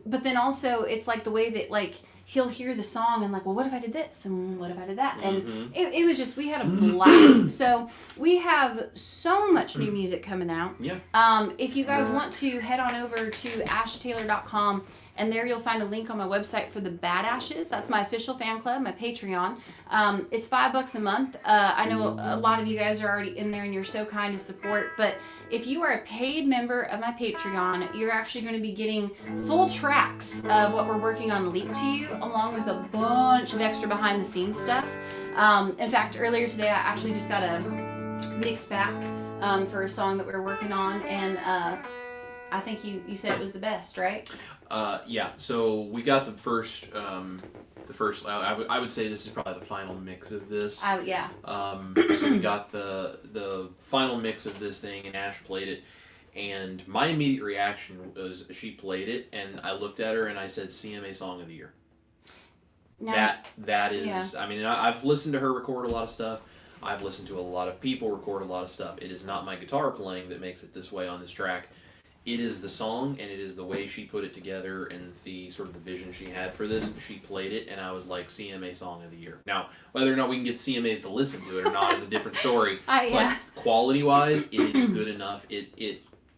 But then also it's like the way that like he'll hear the song and like, well, what if I did this and what if I did that? And it was just, we had a blast. So we have so much new music coming out. Yeah. If you guys want to head on over to ashtaylor.com, and there you'll find a link on my website for the Bad Ashes. That's my official fan club, my Patreon. It's $5 a month. I know a lot of you guys are already in there and you're so kind to support. But if you are a paid member of my Patreon, you're actually going to be getting full tracks of what we're working on leaked to you, along with a bunch of extra behind the scenes stuff. In fact, earlier today, I actually just got a mix back for a song that we were working on. And I think you said it was the best, right? Yeah. So we got the first. I would say this is probably the final mix of this. Oh yeah. So we got the final mix of this thing, and Ash played it, and my immediate reaction was she played it, and I looked at her and I said, "CMA Song of the Year." No. That is. Yeah. I mean, I've listened to her record a lot of stuff. I've listened to a lot of people record a lot of stuff. It is not my guitar playing that makes it this way on this track. It is the song, and it is the way she put it together and the sort of the vision she had for this. She played it, and I was like, CMA Song of the Year. Now, whether or not we can get CMAs to listen to it or not is a different story. Yeah. But quality-wise, it is good enough. It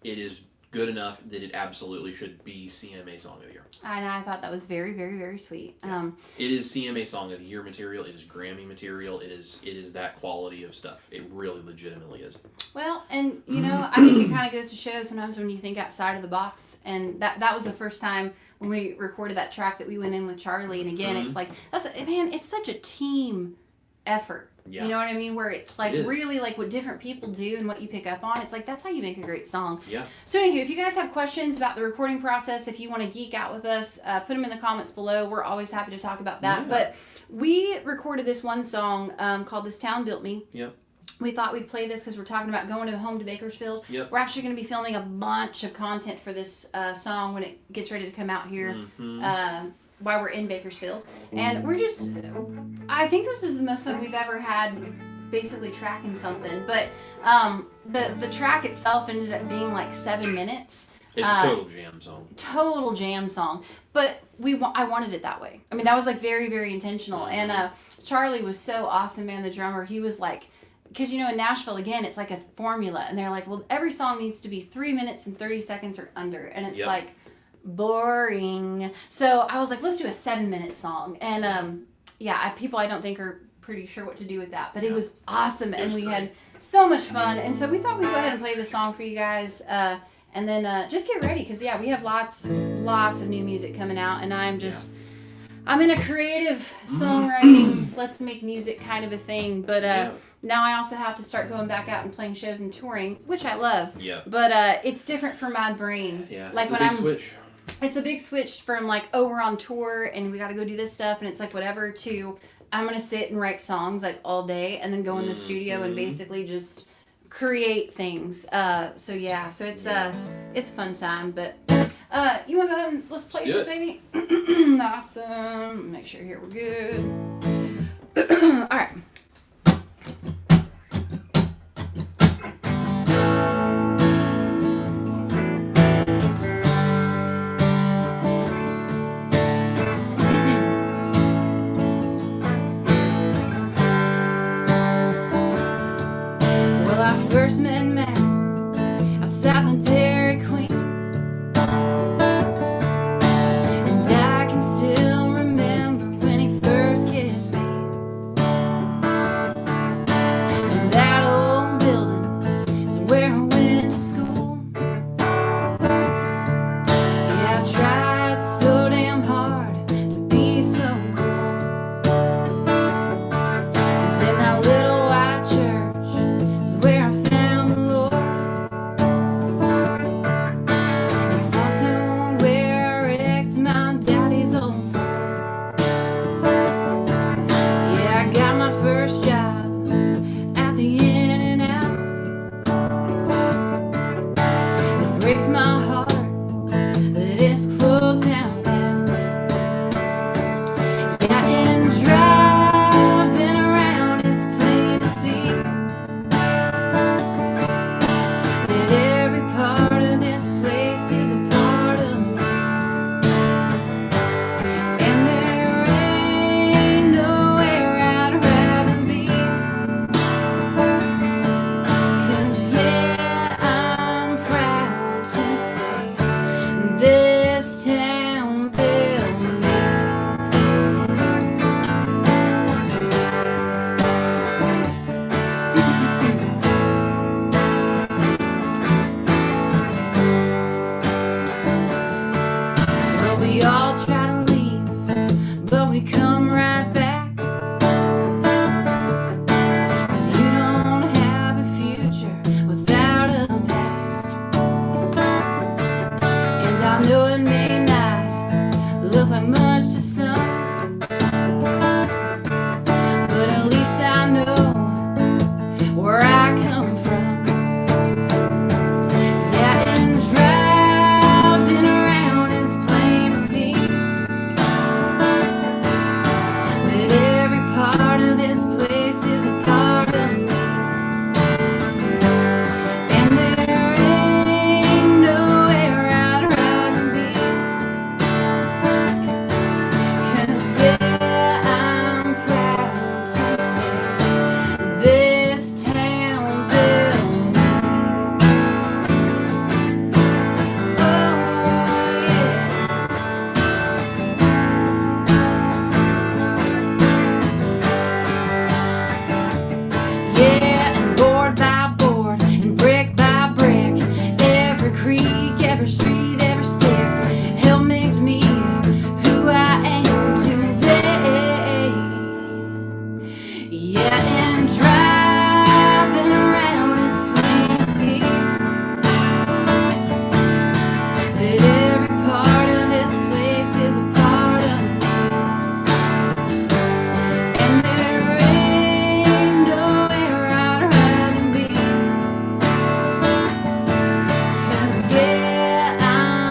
is good enough that it absolutely should be CMA Song of the Year. And I thought that was very, very, very sweet. Yeah. It is CMA Song of the Year material. It is Grammy material. It is that quality of stuff. It really legitimately is. Well, and you know, I think it kind of goes to show sometimes when you think outside of the box. And that was the first time when we recorded that track that we went in with Charlie. And again, it's like, it's such a team effort. Yeah. You know what I mean? Where it's like really like what different people do and what you pick up on. It's like, that's how you make a great song. Yeah. So anywho, if you guys have questions about the recording process, if you want to geek out with us, put them in the comments below. We're always happy to talk about that. Yeah. But we recorded this one song called This Town Built Me. Yep. We thought we'd play this because we're talking about going home to Bakersfield. Yep. We're actually going to be filming a bunch of content for this song when it gets ready to come out here. While we're in Bakersfield. And we're just, I think this was the most fun we've ever had basically tracking something. But the track itself ended up being like 7 minutes. It's a total jam song. Total jam song. But I wanted it that way. I mean, that was like very, very intentional. And Charlie was so awesome, man, the drummer. He was like, because you know in Nashville, again, it's like a formula. And they're like, well, every song needs to be 3 minutes and 30 seconds or under. And it's like, boring. So I was like, let's do a 7-minute song. And people I don't think are pretty sure what to do with that. But it was awesome, and we had so much fun. And so we thought we'd go ahead and play the song for you guys. And then just get ready, because we have lots of new music coming out, and I'm in a creative songwriting, let's make music kind of a thing. But now I also have to start going back out and playing shows and touring, which I love. Yeah. But it's different for my brain. Yeah. Like it's a big switch. It's a big switch from like, oh, we're on tour and we got to go do this stuff and it's like whatever, to I'm going to sit and write songs like all day and then go in the studio and basically just create things. So it's a fun time. But you want to go ahead and let's play this, baby? Awesome. Make sure here we're good. All right. First met Matt outside the Dairy Queen, and I can still remember when he first kissed me. every street, every step help makes me who I am today. Yeah, and driving around is plain to see that every part of this place is a part of me. And there ain't nowhere I'd rather be. 'Cause yeah, I'm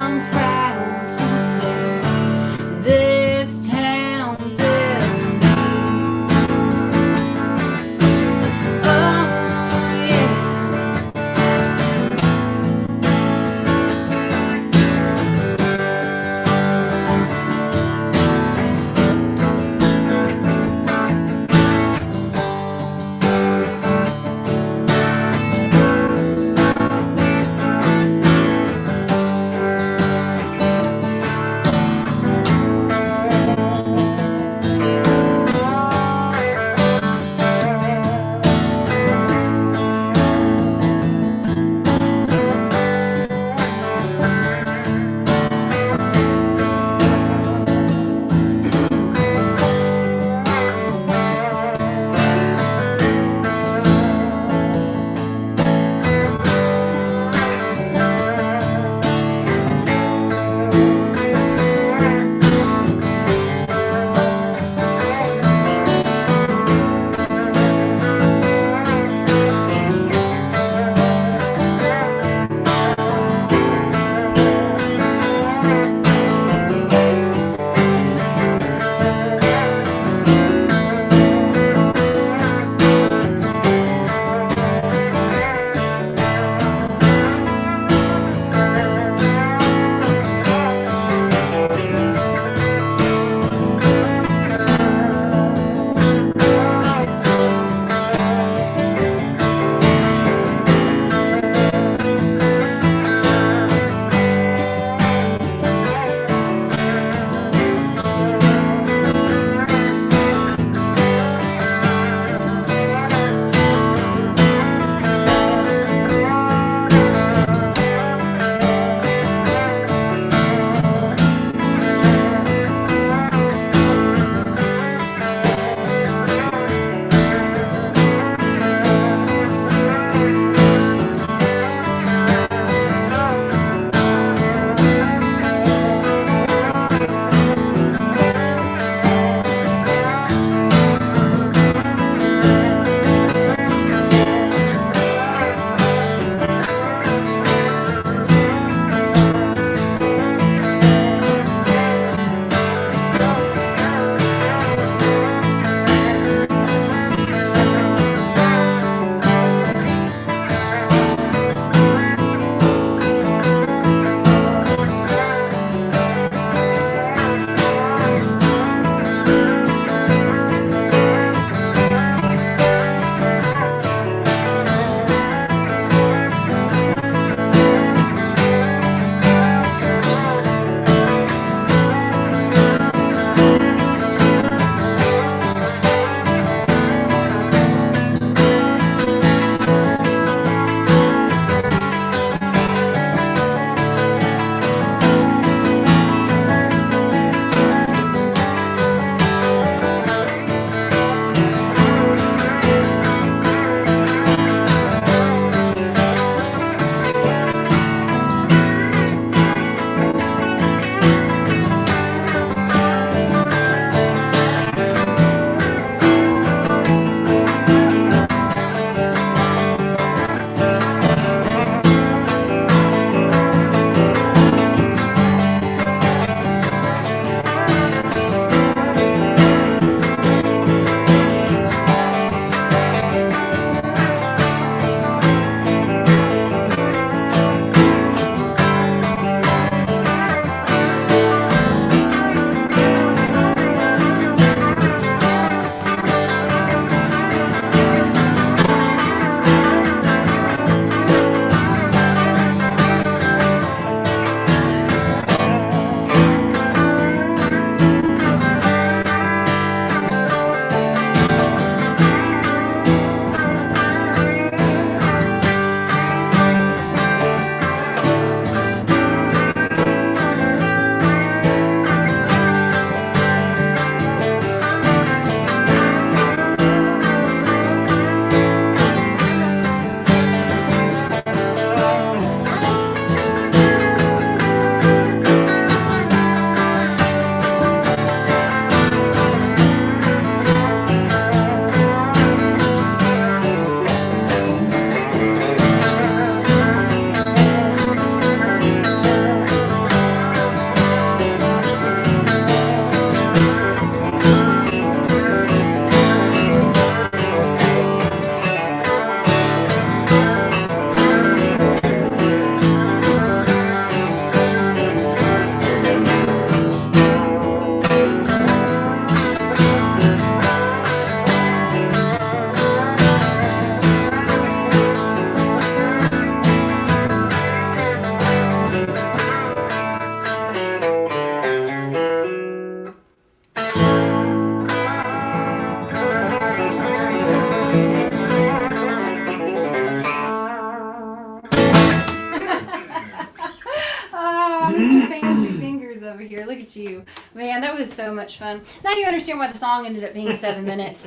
Mr. Fancy Fingers over here. Look at you. Man, that was so much fun. Now you understand why the song ended up being 7 minutes.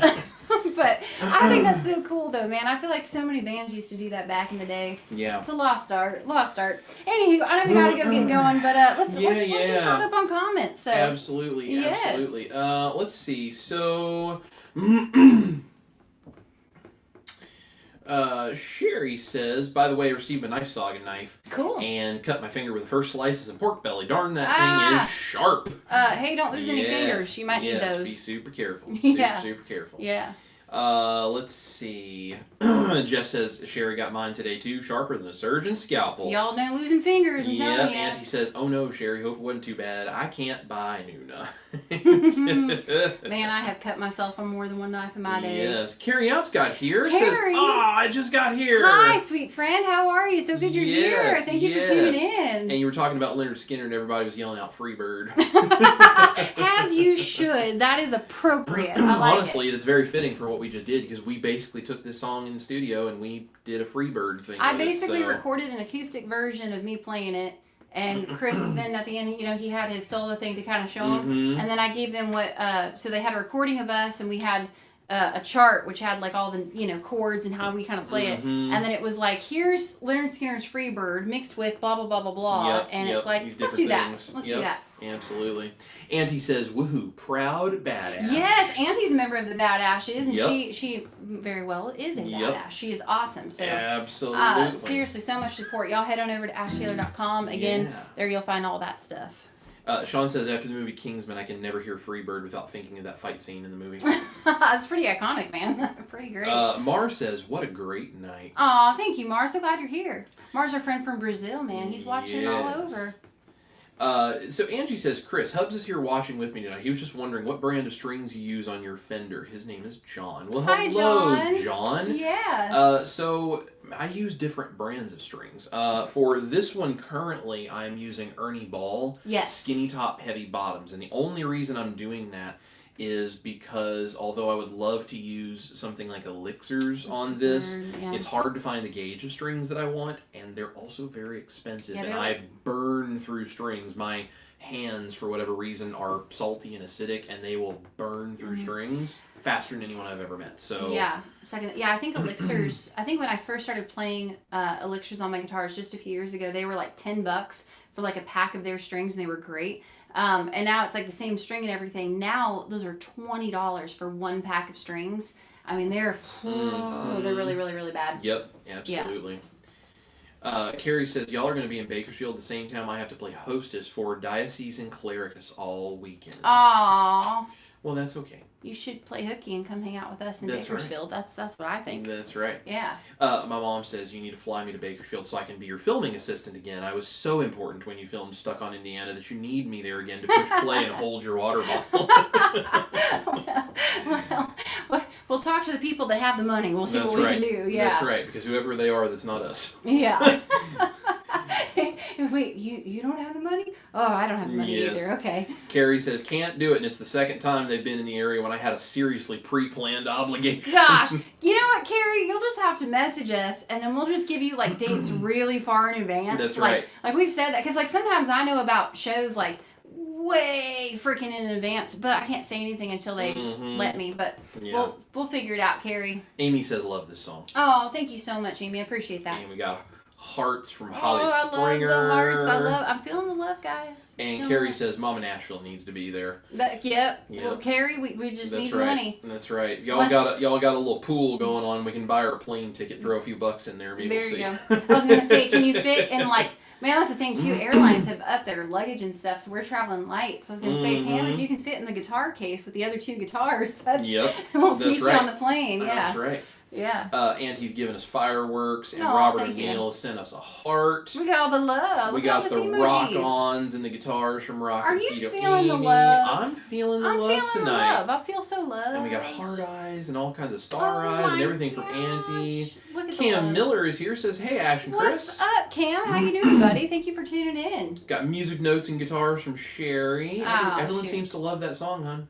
But I think that's so cool, though, man. I feel like so many bands used to do that back in the day. Yeah. It's a lost art. Lost art. Anywho, I know we gotta go get going, but let's get caught up on comments. So. Absolutely. Yes. Absolutely. Let's see. So... Sherry says, by the way, I received a knife saga knife. Cool. And cut my finger with the first slices of pork belly. Darn, that thing is sharp. Hey, don't lose any fingers. You might need those. Be super careful. Super careful. Yeah. Let's see. Jeff says Sherry got mine today too, sharper than a surgeon's scalpel. Y'all know losing fingers, I'm telling you. Auntie says, oh no, Sherry, hope it wasn't too bad. I can't buy new knives. Man, I have cut myself on more than one knife in my day. Yes. Carrie Outs got here. Carrie. Says, I just got here. Hi, sweet friend. How are you? So good you're here. Thank you for tuning in. And you were talking about Leonard Skinner and everybody was yelling out Freebird. As you should. That is appropriate. I like Honestly, it's very fitting for what we just did because we basically took this song in the studio and we did a Freebird thing. I basically recorded an acoustic version of me playing it, and Chris then at the end, he had his solo thing to kind of show them, and then I gave them so they had a recording of us, and we had a chart which had like all the chords and how we kind of play it, and then it was like, here's Leonard Skinner's Freebird mixed with blah blah blah blah blah, it's like, let's do that. Let's do that. Absolutely. Auntie says, woohoo, proud badass. Yes, Auntie's a member of the Bad Ashes, and she very well is a badass. She is awesome. So absolutely. Seriously, so much support. Y'all head on over to ashtaylor.com. Again, there you'll find all that stuff. Sean says, after the movie Kingsman, I can never hear Freebird without thinking of that fight scene in the movie. It's pretty iconic, man. Pretty great. Mar says, what a great night. Aw, thank you, Mar. So glad you're here. Mar's our friend from Brazil, man. He's watching all over. So Angie says, Chris, Hubs is here watching with me tonight. He was just wondering what brand of strings you use on your Fender. His name is John. Well, hi, hello, John. Yeah. So I use different brands of strings. For this one currently, I'm using Ernie Ball skinny top, heavy bottoms. And the only reason I'm doing that is because although I would love to use something like Elixirs on this, it's hard to find the gauge of strings that I want, and they're also very expensive, and I burn through strings. My hands, for whatever reason, are salty and acidic, and they will burn through strings faster than anyone I've ever met. So I think Elixirs, I think when I first started playing Elixirs on my guitars just a few years ago, they were like $10 for like a pack of their strings, and they were great. And now it's like the same string and everything. Now those are $20 for one pack of strings. I mean, they're really, really, really bad. Yep, absolutely. Yeah. Carrie says, y'all are going to be in Bakersfield the same time I have to play hostess for Diocesan Clericus all weekend. Aww. Well, that's okay. You should play hooky and come hang out with us in Bakersfield. Right. That's what I think. That's right. Yeah. My mom says you need to fly me to Bakersfield so I can be your filming assistant again. I was so important when you filmed Stuck on Indiana that you need me there again to push play and hold your water bottle. well, we'll talk to the people that have the money. We'll see what we can do. Yeah. That's right, because whoever they are, that's not us. Yeah. Wait, you don't have the money? Oh, I don't have the money either. Okay. Carrie says, can't do it, and it's the second time they've been in the area when I had a seriously pre-planned obligation. Gosh. You know what, Carrie? You'll just have to message us, and then we'll just give you, like, dates really far in advance. That's right. Like we've said that, because, like, sometimes I know about shows, like, way freaking in advance, but I can't say anything until they let me. But we'll figure it out, Carrie. Amy says, love this song. Oh, thank you so much, Amy. I appreciate that. And we got hearts from Holly Springer. I love the hearts. I'm feeling the love, guys. And Carrie says, Mama Nashville needs to be there. Yep. Well, Carrie, we just need money. That's right. Y'all got a little pool going on. We can buy her a plane ticket, throw a few bucks in there. Maybe there we'll see. You go. I was going to say, can you fit in, like, man, that's the thing, too. Airlines have upped their luggage and stuff, so we're traveling light. So I was going to say, Pam, if you can fit in the guitar case with the other two guitars, we'll sneak you on the plane. Yeah. That's right. Yeah. Auntie's giving us fireworks, and Robert and Neil sent us a heart. We got all the love. We got the rock-ons and the guitars from Rock Are and you Keto feeling Amy. the love? I'm feeling the love tonight. I feel so loved. And we got heart eyes and all kinds of star eyes and everything from Auntie. Look at Cam Miller is here, says, hey, Ash and Chris. What's up, Cam? How you doing, buddy? Thank you for tuning in. Got music notes and guitars from Sherry. Everyone seems to love that song, hon.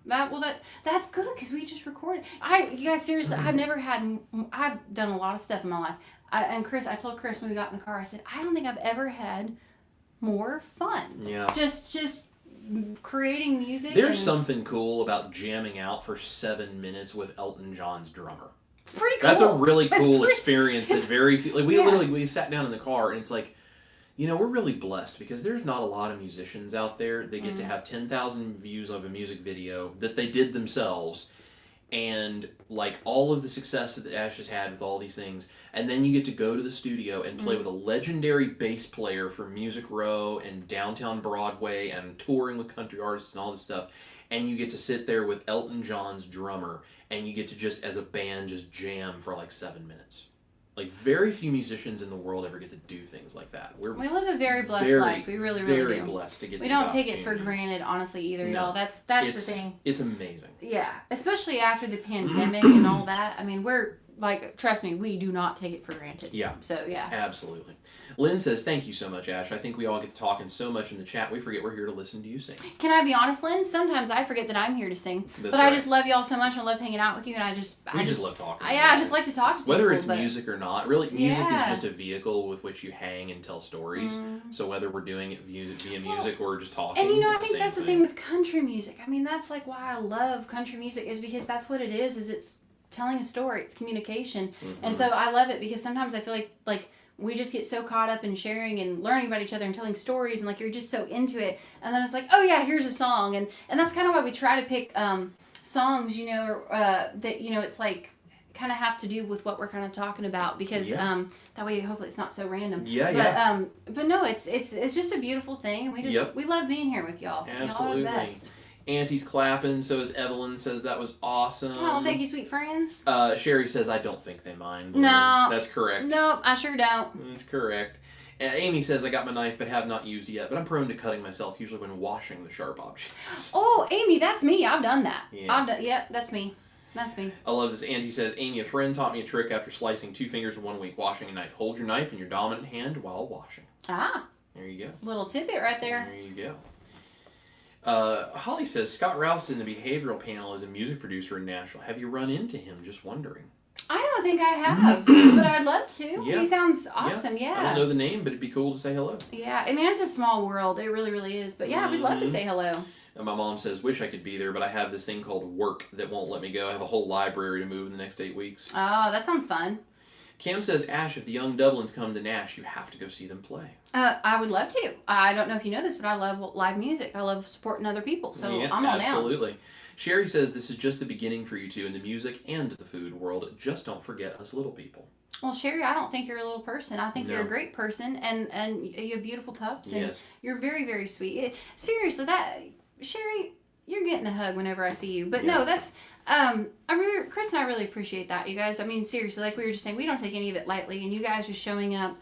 That's good, because we just recorded. You guys, seriously, I've done a lot of stuff in my life. And Chris, I told Chris when we got in the car, I said, I don't think I've ever had more fun. Yeah. Just creating music. There's something cool about jamming out for 7 minutes with Elton John's drummer. It's pretty cool. That's a really cool experience. That's very like we sat down in the car and it's like, you know, we're really blessed because there's not a lot of musicians out there that get to have 10,000 views of a music video that they did themselves, and like all of the success that Ash has had with all these things, and then you get to go to the studio and play with a legendary bass player for Music Row and Downtown Broadway and touring with country artists and all this stuff, and you get to sit there with Elton John's drummer and you get to just as a band just jam for like 7 minutes. Like, very few musicians in the world ever get to do things like that. We live a very blessed life. We really do. Very blessed to get We these don't take it for granted, honestly, either, y'all. That's the thing. It's amazing. Yeah, especially after the pandemic and all that. I mean, we're, like, trust me, we do not take it for granted. Yeah. So, yeah. Absolutely. Lynn says, thank you so much, Ash. I think we all get to talking so much in the chat, we forget we're here to listen to you sing. Can I be honest, Lynn? Sometimes I forget that I'm here to sing. But right. I just love y'all so much and I love hanging out with you, and I just love talking. I just like to talk to people. Whether it's music or not, really, music is just a vehicle with which you hang and tell stories. So whether we're doing it via music or just talking, and you know, I think that's the thing with country music. I mean, that's like why I love country music, is because that's what it is it's telling a story, it's communication. And so I love it because sometimes I feel like we just get so caught up in sharing and learning about each other and telling stories, and like you're just so into it, and then it's like, oh yeah, here's a song, and that's kind of why we try to pick songs, you know, that, you know, it's like kind of have to do with what we're kind of talking about, because that way hopefully it's not so random. But no, it's just a beautiful thing, and we love being here with y'all. Absolutely. Y'all are the best. Auntie's clapping, so is Evelyn, says that was awesome. Oh, thank you, sweet friends. Sherry says, I don't think they mind. No. That's correct. No, I sure don't. That's correct. Amy says, I got my knife but have not used it yet, but I'm prone to cutting myself, usually when washing the sharp objects. Oh, Amy, that's me. I've done that. Yes. Yep, that's me. That's me. I love this. Auntie says, Amy, a friend taught me a trick after slicing 2 fingers in 1 week washing a knife. Hold your knife in your dominant hand while washing. Ah. There you go. Little tidbit right there. There you go. Holly says, Scott Rouse in the behavioral panel is a music producer in Nashville. Have you run into him? Just wondering. I don't think I have, but I'd love to. Yeah. He sounds awesome, yeah. I don't know the name, but it'd be cool to say hello. Yeah, I mean, it's a small world. It really, really is. But yeah, we'd love to say hello. And my mom says, wish I could be there, but I have this thing called work that won't let me go. I have a whole library to move in the next 8 weeks. Oh, that sounds fun. Cam says, Ash, if the Young Dublins come to Nash, you have to go see them play. I would love to. I don't know if you know this, but I love live music. I love supporting other people, so I'm all down. Absolutely. Sherry says, this is just the beginning for you two in the music and the food world. Just don't forget us little people. Well, Sherry, I don't think you're a little person. I think you're a great person, and you have beautiful pups, and you're very, very sweet. Seriously, Sherry, you're getting a hug whenever I see you. But no, that's... Chris and I really appreciate that, you guys. I mean, seriously, like we were just saying, we don't take any of it lightly, and you guys just showing up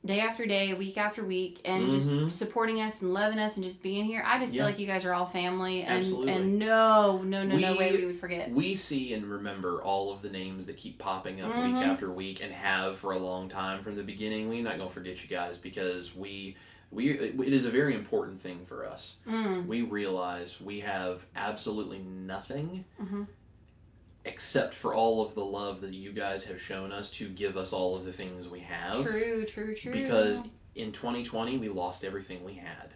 day after day, week after week, and just supporting us and loving us and just being here. I just feel like you guys are all family, and no way we would forget. We see and remember all of the names that keep popping up week after week and have for a long time from the beginning. We're not going to forget you guys, because it is a very important thing for us. We realize we have absolutely nothing except for all of the love that you guys have shown us to give us all of the things we have. True. Because in 2020, we lost everything we had.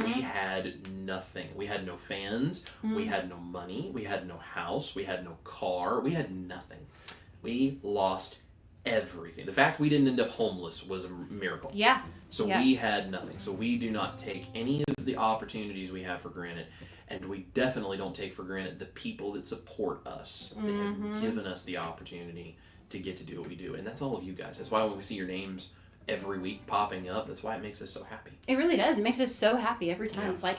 We had nothing. We had no fans. We had no money. We had no house. We had no car. We had nothing. We lost everything. The fact we didn't end up homeless was a miracle. Yeah. So we had nothing. So we do not take any of the opportunities we have for granted. And we definitely don't take for granted the people that support us, that have given us the opportunity to get to do what we do. And that's all of you guys. That's why when we see your names every week popping up, that's why it makes us so happy. It really does. It makes us so happy every time. It's like,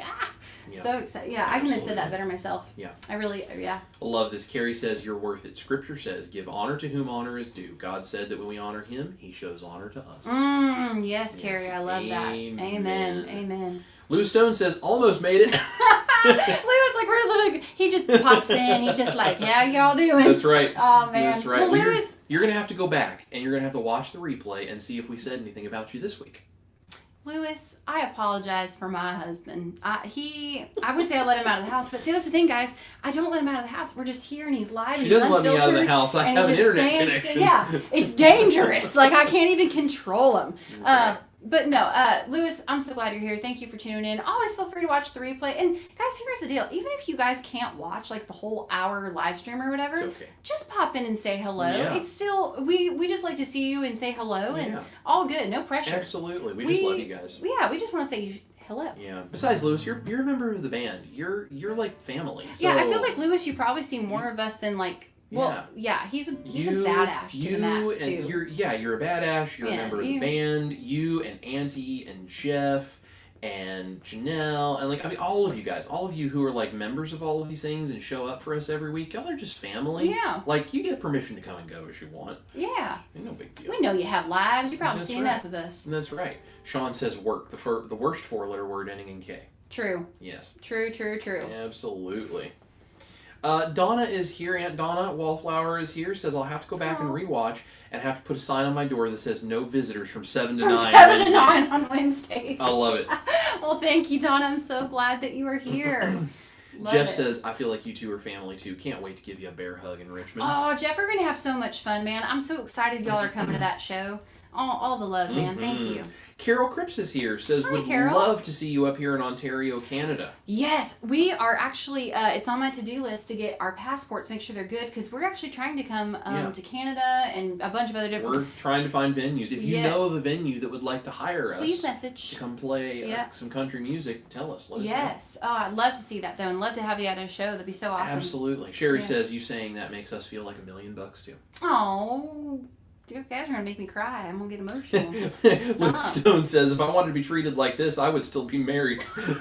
so excited. Yeah, I couldn't have said that better myself. Yeah. I really, I love this. Carrie says, you're worth it. Scripture says, give honor to whom honor is due. God said that when we honor him, he shows honor to us. Yes, Carrie, I love that. Amen. Lou Stone says, almost made it. Lewis, like, we're little, he just pops in. He's just like, how y'all doing? That's right. Oh, man. That's right. Well, Lewis, you're going to have to go back, and you're going to have to watch the replay and see if we said anything about you this week. Lewis, I apologize for my husband. I would say I let him out of the house, but see, that's the thing, guys. I don't let him out of the house. We're just here, and he's live, and he's unfiltered. She doesn't let me out of the house. I have an internet connection. Yeah, it's dangerous. Like, I can't even control him. But no, Lewis, I'm so glad you're here. Thank you for tuning in. Always feel free to watch the replay. And guys, here's the deal. Even if you guys can't watch like the whole hour live stream or whatever, okay. Just pop in and say hello. Yeah. It's still, we just like to see you and say hello and all good. No pressure. Absolutely. We just love you guys. Yeah, we just want to say hello. Yeah. Besides, Lewis, you're a member of the band. You're like family. So... Yeah, I feel like Lewis, you probably see more of us than like. Well, yeah, he's a badass to the max, and too. You're a badass. You're a member of the band. You and Auntie and Jeff and Janelle and like all of you guys, all of you who are like members of all of these things and show up for us every week. Y'all are just family. Yeah. Like you get permission to come and go as you want. Yeah. Ain't no big deal. We know you have lives. You probably see enough of us. That's right. Sean says work, the worst 4-letter word ending in K. True. Yes. True. Absolutely. Donna is here. Aunt Donna Wallflower is here. Says I'll have to go back and rewatch and have to put a sign on my door that says no visitors from 7 to 9. 7 to 9 on Wednesdays. I love it. Well, thank you, Donna. I'm so glad that you are here. Jeff says I feel like you two are family too. Can't wait to give you a bear hug in Richmond. Oh, Jeff, we're gonna have so much fun, man. I'm so excited y'all are coming to that show. All the love, man. Thank you. Carol Cripps is here. Says, would love to see you up here in Ontario, Canada. Yes, we are actually, it's on my to-do list to get our passports, make sure they're good, because we're actually trying to come to Canada and a bunch of other different... We're trying to find venues. If you know of a venue that would like to hire us... Please message. ...to come play some country music, tell us. Let us know. Yes. Oh, I'd love to see that, though, and love to have you at a show. That'd be so awesome. Absolutely. Sherry says, you saying that makes us feel like $1 million too. Oh. You guys are going to make me cry. I'm going to get emotional. Luke Stone says, if I wanted to be treated like this, I would still be married. Maybe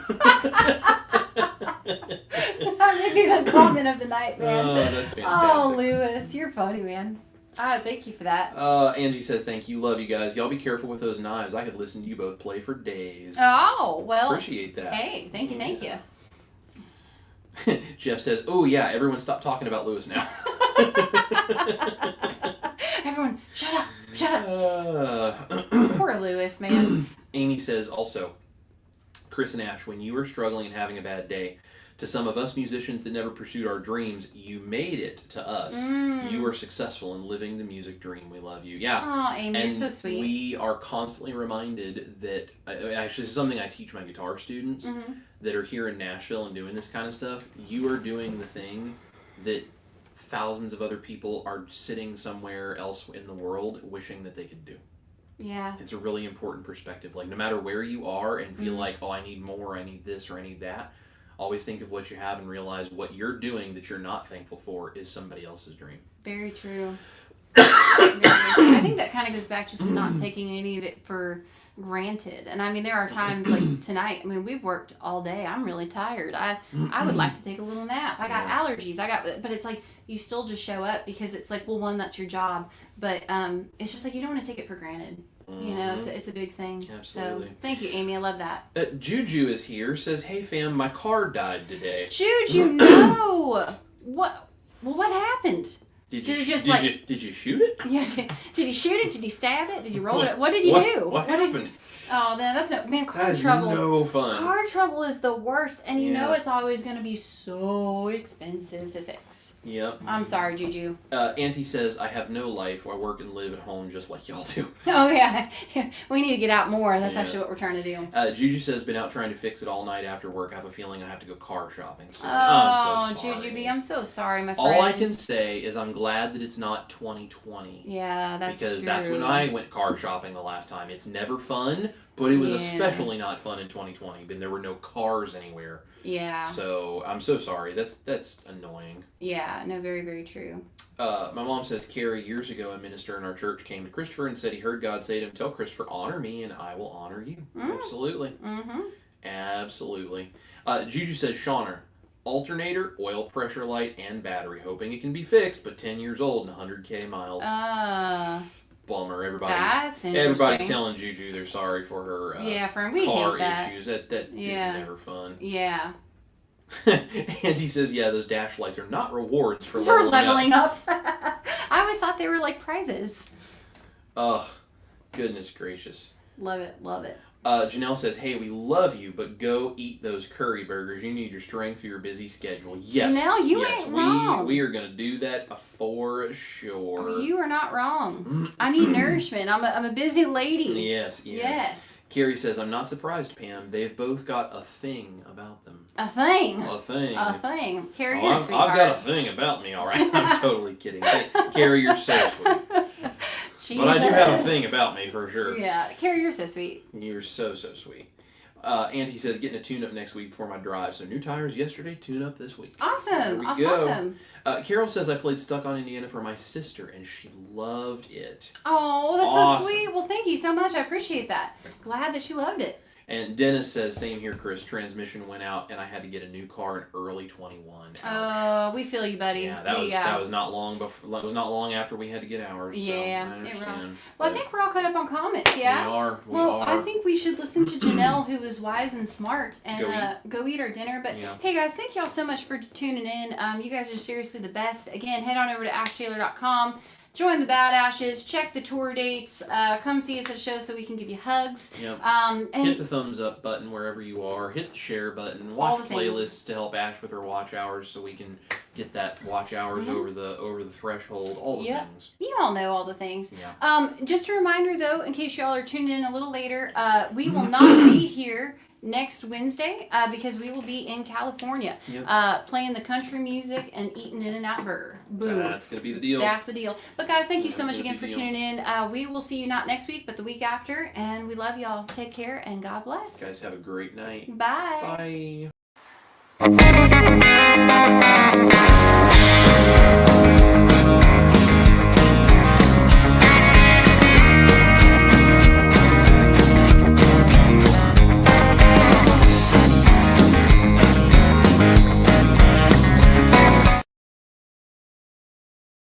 the comment of the night, man. Oh, that's fantastic. Oh, Lewis, you're funny, man. Thank you for that. Angie says, thank you. Love you guys. Y'all be careful with those knives. I could listen to you both play for days. Oh, well. Appreciate that. Hey, thank you. Jeff says, oh, yeah, everyone stop talking about Lewis now. Everyone, shut up. Poor Lewis, man. Amy says also, Chris and Ash, when you were struggling and having a bad day, to some of us musicians that never pursued our dreams, you made it to us. You were successful in living the music dream. We love you. Yeah. Oh, Amy, and you're so sweet. We are constantly reminded that, actually, this is something I teach my guitar students that are here in Nashville and doing this kind of stuff. You are doing the thing that thousands of other people are sitting somewhere else in the world wishing that they could do. Yeah. It's a really important perspective. Like, no matter where you are and feel like, oh, I need more, I need this, or I need that, always think of what you have and realize what you're doing that you're not thankful for is somebody else's dream. Very true. I think that kind of goes back just to not taking any of it for granted. And I mean, there are times like tonight, I mean, we've worked all day. I'm really tired. I would like to take a little nap. I got allergies. But it's like, you still just show up because it's like, well, one, that's your job. But it's just like, you don't want to take it for granted. You know, it's a big thing. Absolutely. So, thank you, Amy. I love that. Juju is here. Says, hey, fam, my car died today. Juju, no! What? Well, what happened? Did you shoot it? Yeah. Did he shoot it? Did he stab it? Did you roll it? What did you do? What happened? Oh, man, that's car that trouble. Is no fun. Car trouble is the worst, and you know it's always going to be so expensive to fix. Yep. I'm sorry, Juju. Auntie says, I have no life. I work and live at home just like y'all do. Oh, yeah. We need to get out more. That's actually what we're trying to do. Juju says, been out trying to fix it all night after work. I have a feeling I have to go car shopping soon. Oh, I'm so sorry. Juju B, I'm so sorry, my friend. All I can say is I'm glad that it's not 2020. Yeah, that's because true. That's when I went car shopping the last time. It's never fun, but it was especially not fun in 2020. But there were no cars anywhere. Yeah. So I'm so sorry. That's annoying. Yeah. No. Very, very true. My mom says, Carrie, years ago, a minister in our church came to Christopher and said he heard God say to him, "Tell Christopher, honor me, and I will honor you." Absolutely. Absolutely. Juju says, Shawner, alternator, oil pressure light, and battery. Hoping it can be fixed, but 10 years old and 100K miles. Bummer. Everybody's telling Juju they're sorry for her car issues. That is never fun. Yeah. And he says, those dash lights are not rewards for leveling up. I always thought they were like prizes. Oh, goodness gracious. Love it. Janelle says, "Hey, we love you, but go eat those curry burgers. You need your strength for your busy schedule." Yes, Janelle, you ain't wrong. We are gonna do that for sure. You are not wrong. I need nourishment. I'm a busy lady. Yes. Carrie says, "I'm not surprised, Pam. They've both got a thing about them." A thing. A thing. A thing. Carrie, oh, you're sweetheart. I've got a thing about me, all right. I'm totally kidding. Carrie, you're so sweet. Jesus. But I do have a thing about me for sure. Yeah, Carrie, you're so sweet. You're so sweet. Auntie says, "Getting a tune-up next week before my drive. So new tires yesterday, tune-up this week." Awesome. Awesome. Carol says, "I played Stuck on Indiana for my sister, and she loved it." Oh, that's awesome. So sweet. Well, thank you so much. I appreciate that. Glad that she loved it. And Dennis says, "Same here, Chris. Transmission went out, and I had to get a new car in early 21. Oh, we feel you, buddy. Yeah, that was not long before. That was not long after we had to get ours. Yeah, so I understand. Well, I think we're all caught up on comments. Yeah, we are. Well, I think we should listen to Janelle, who is wise and smart, and go eat our dinner. But hey, guys, thank y'all so much for tuning in. You guys are seriously the best. Again, head on over to ashtaylor.com. Join the Badashes, check the tour dates, come see us at shows so we can give you hugs. Yep. And hit the thumbs up button wherever you are. Hit the share button. Watch playlists to help Ash with her watch hours so we can get that watch hours over the threshold. All the things. You all know all the things. Yeah. Just a reminder though, in case y'all are tuning in a little later, we will not be here next Wednesday because we will be in California playing the country music and eating In-N-Out Burger. Boom. That's going to be the deal. That's the deal. But guys, thank you so much again for tuning in. We will see you not next week, but the week after. And we love y'all. Take care and God bless. You guys have a great night. Bye. Bye.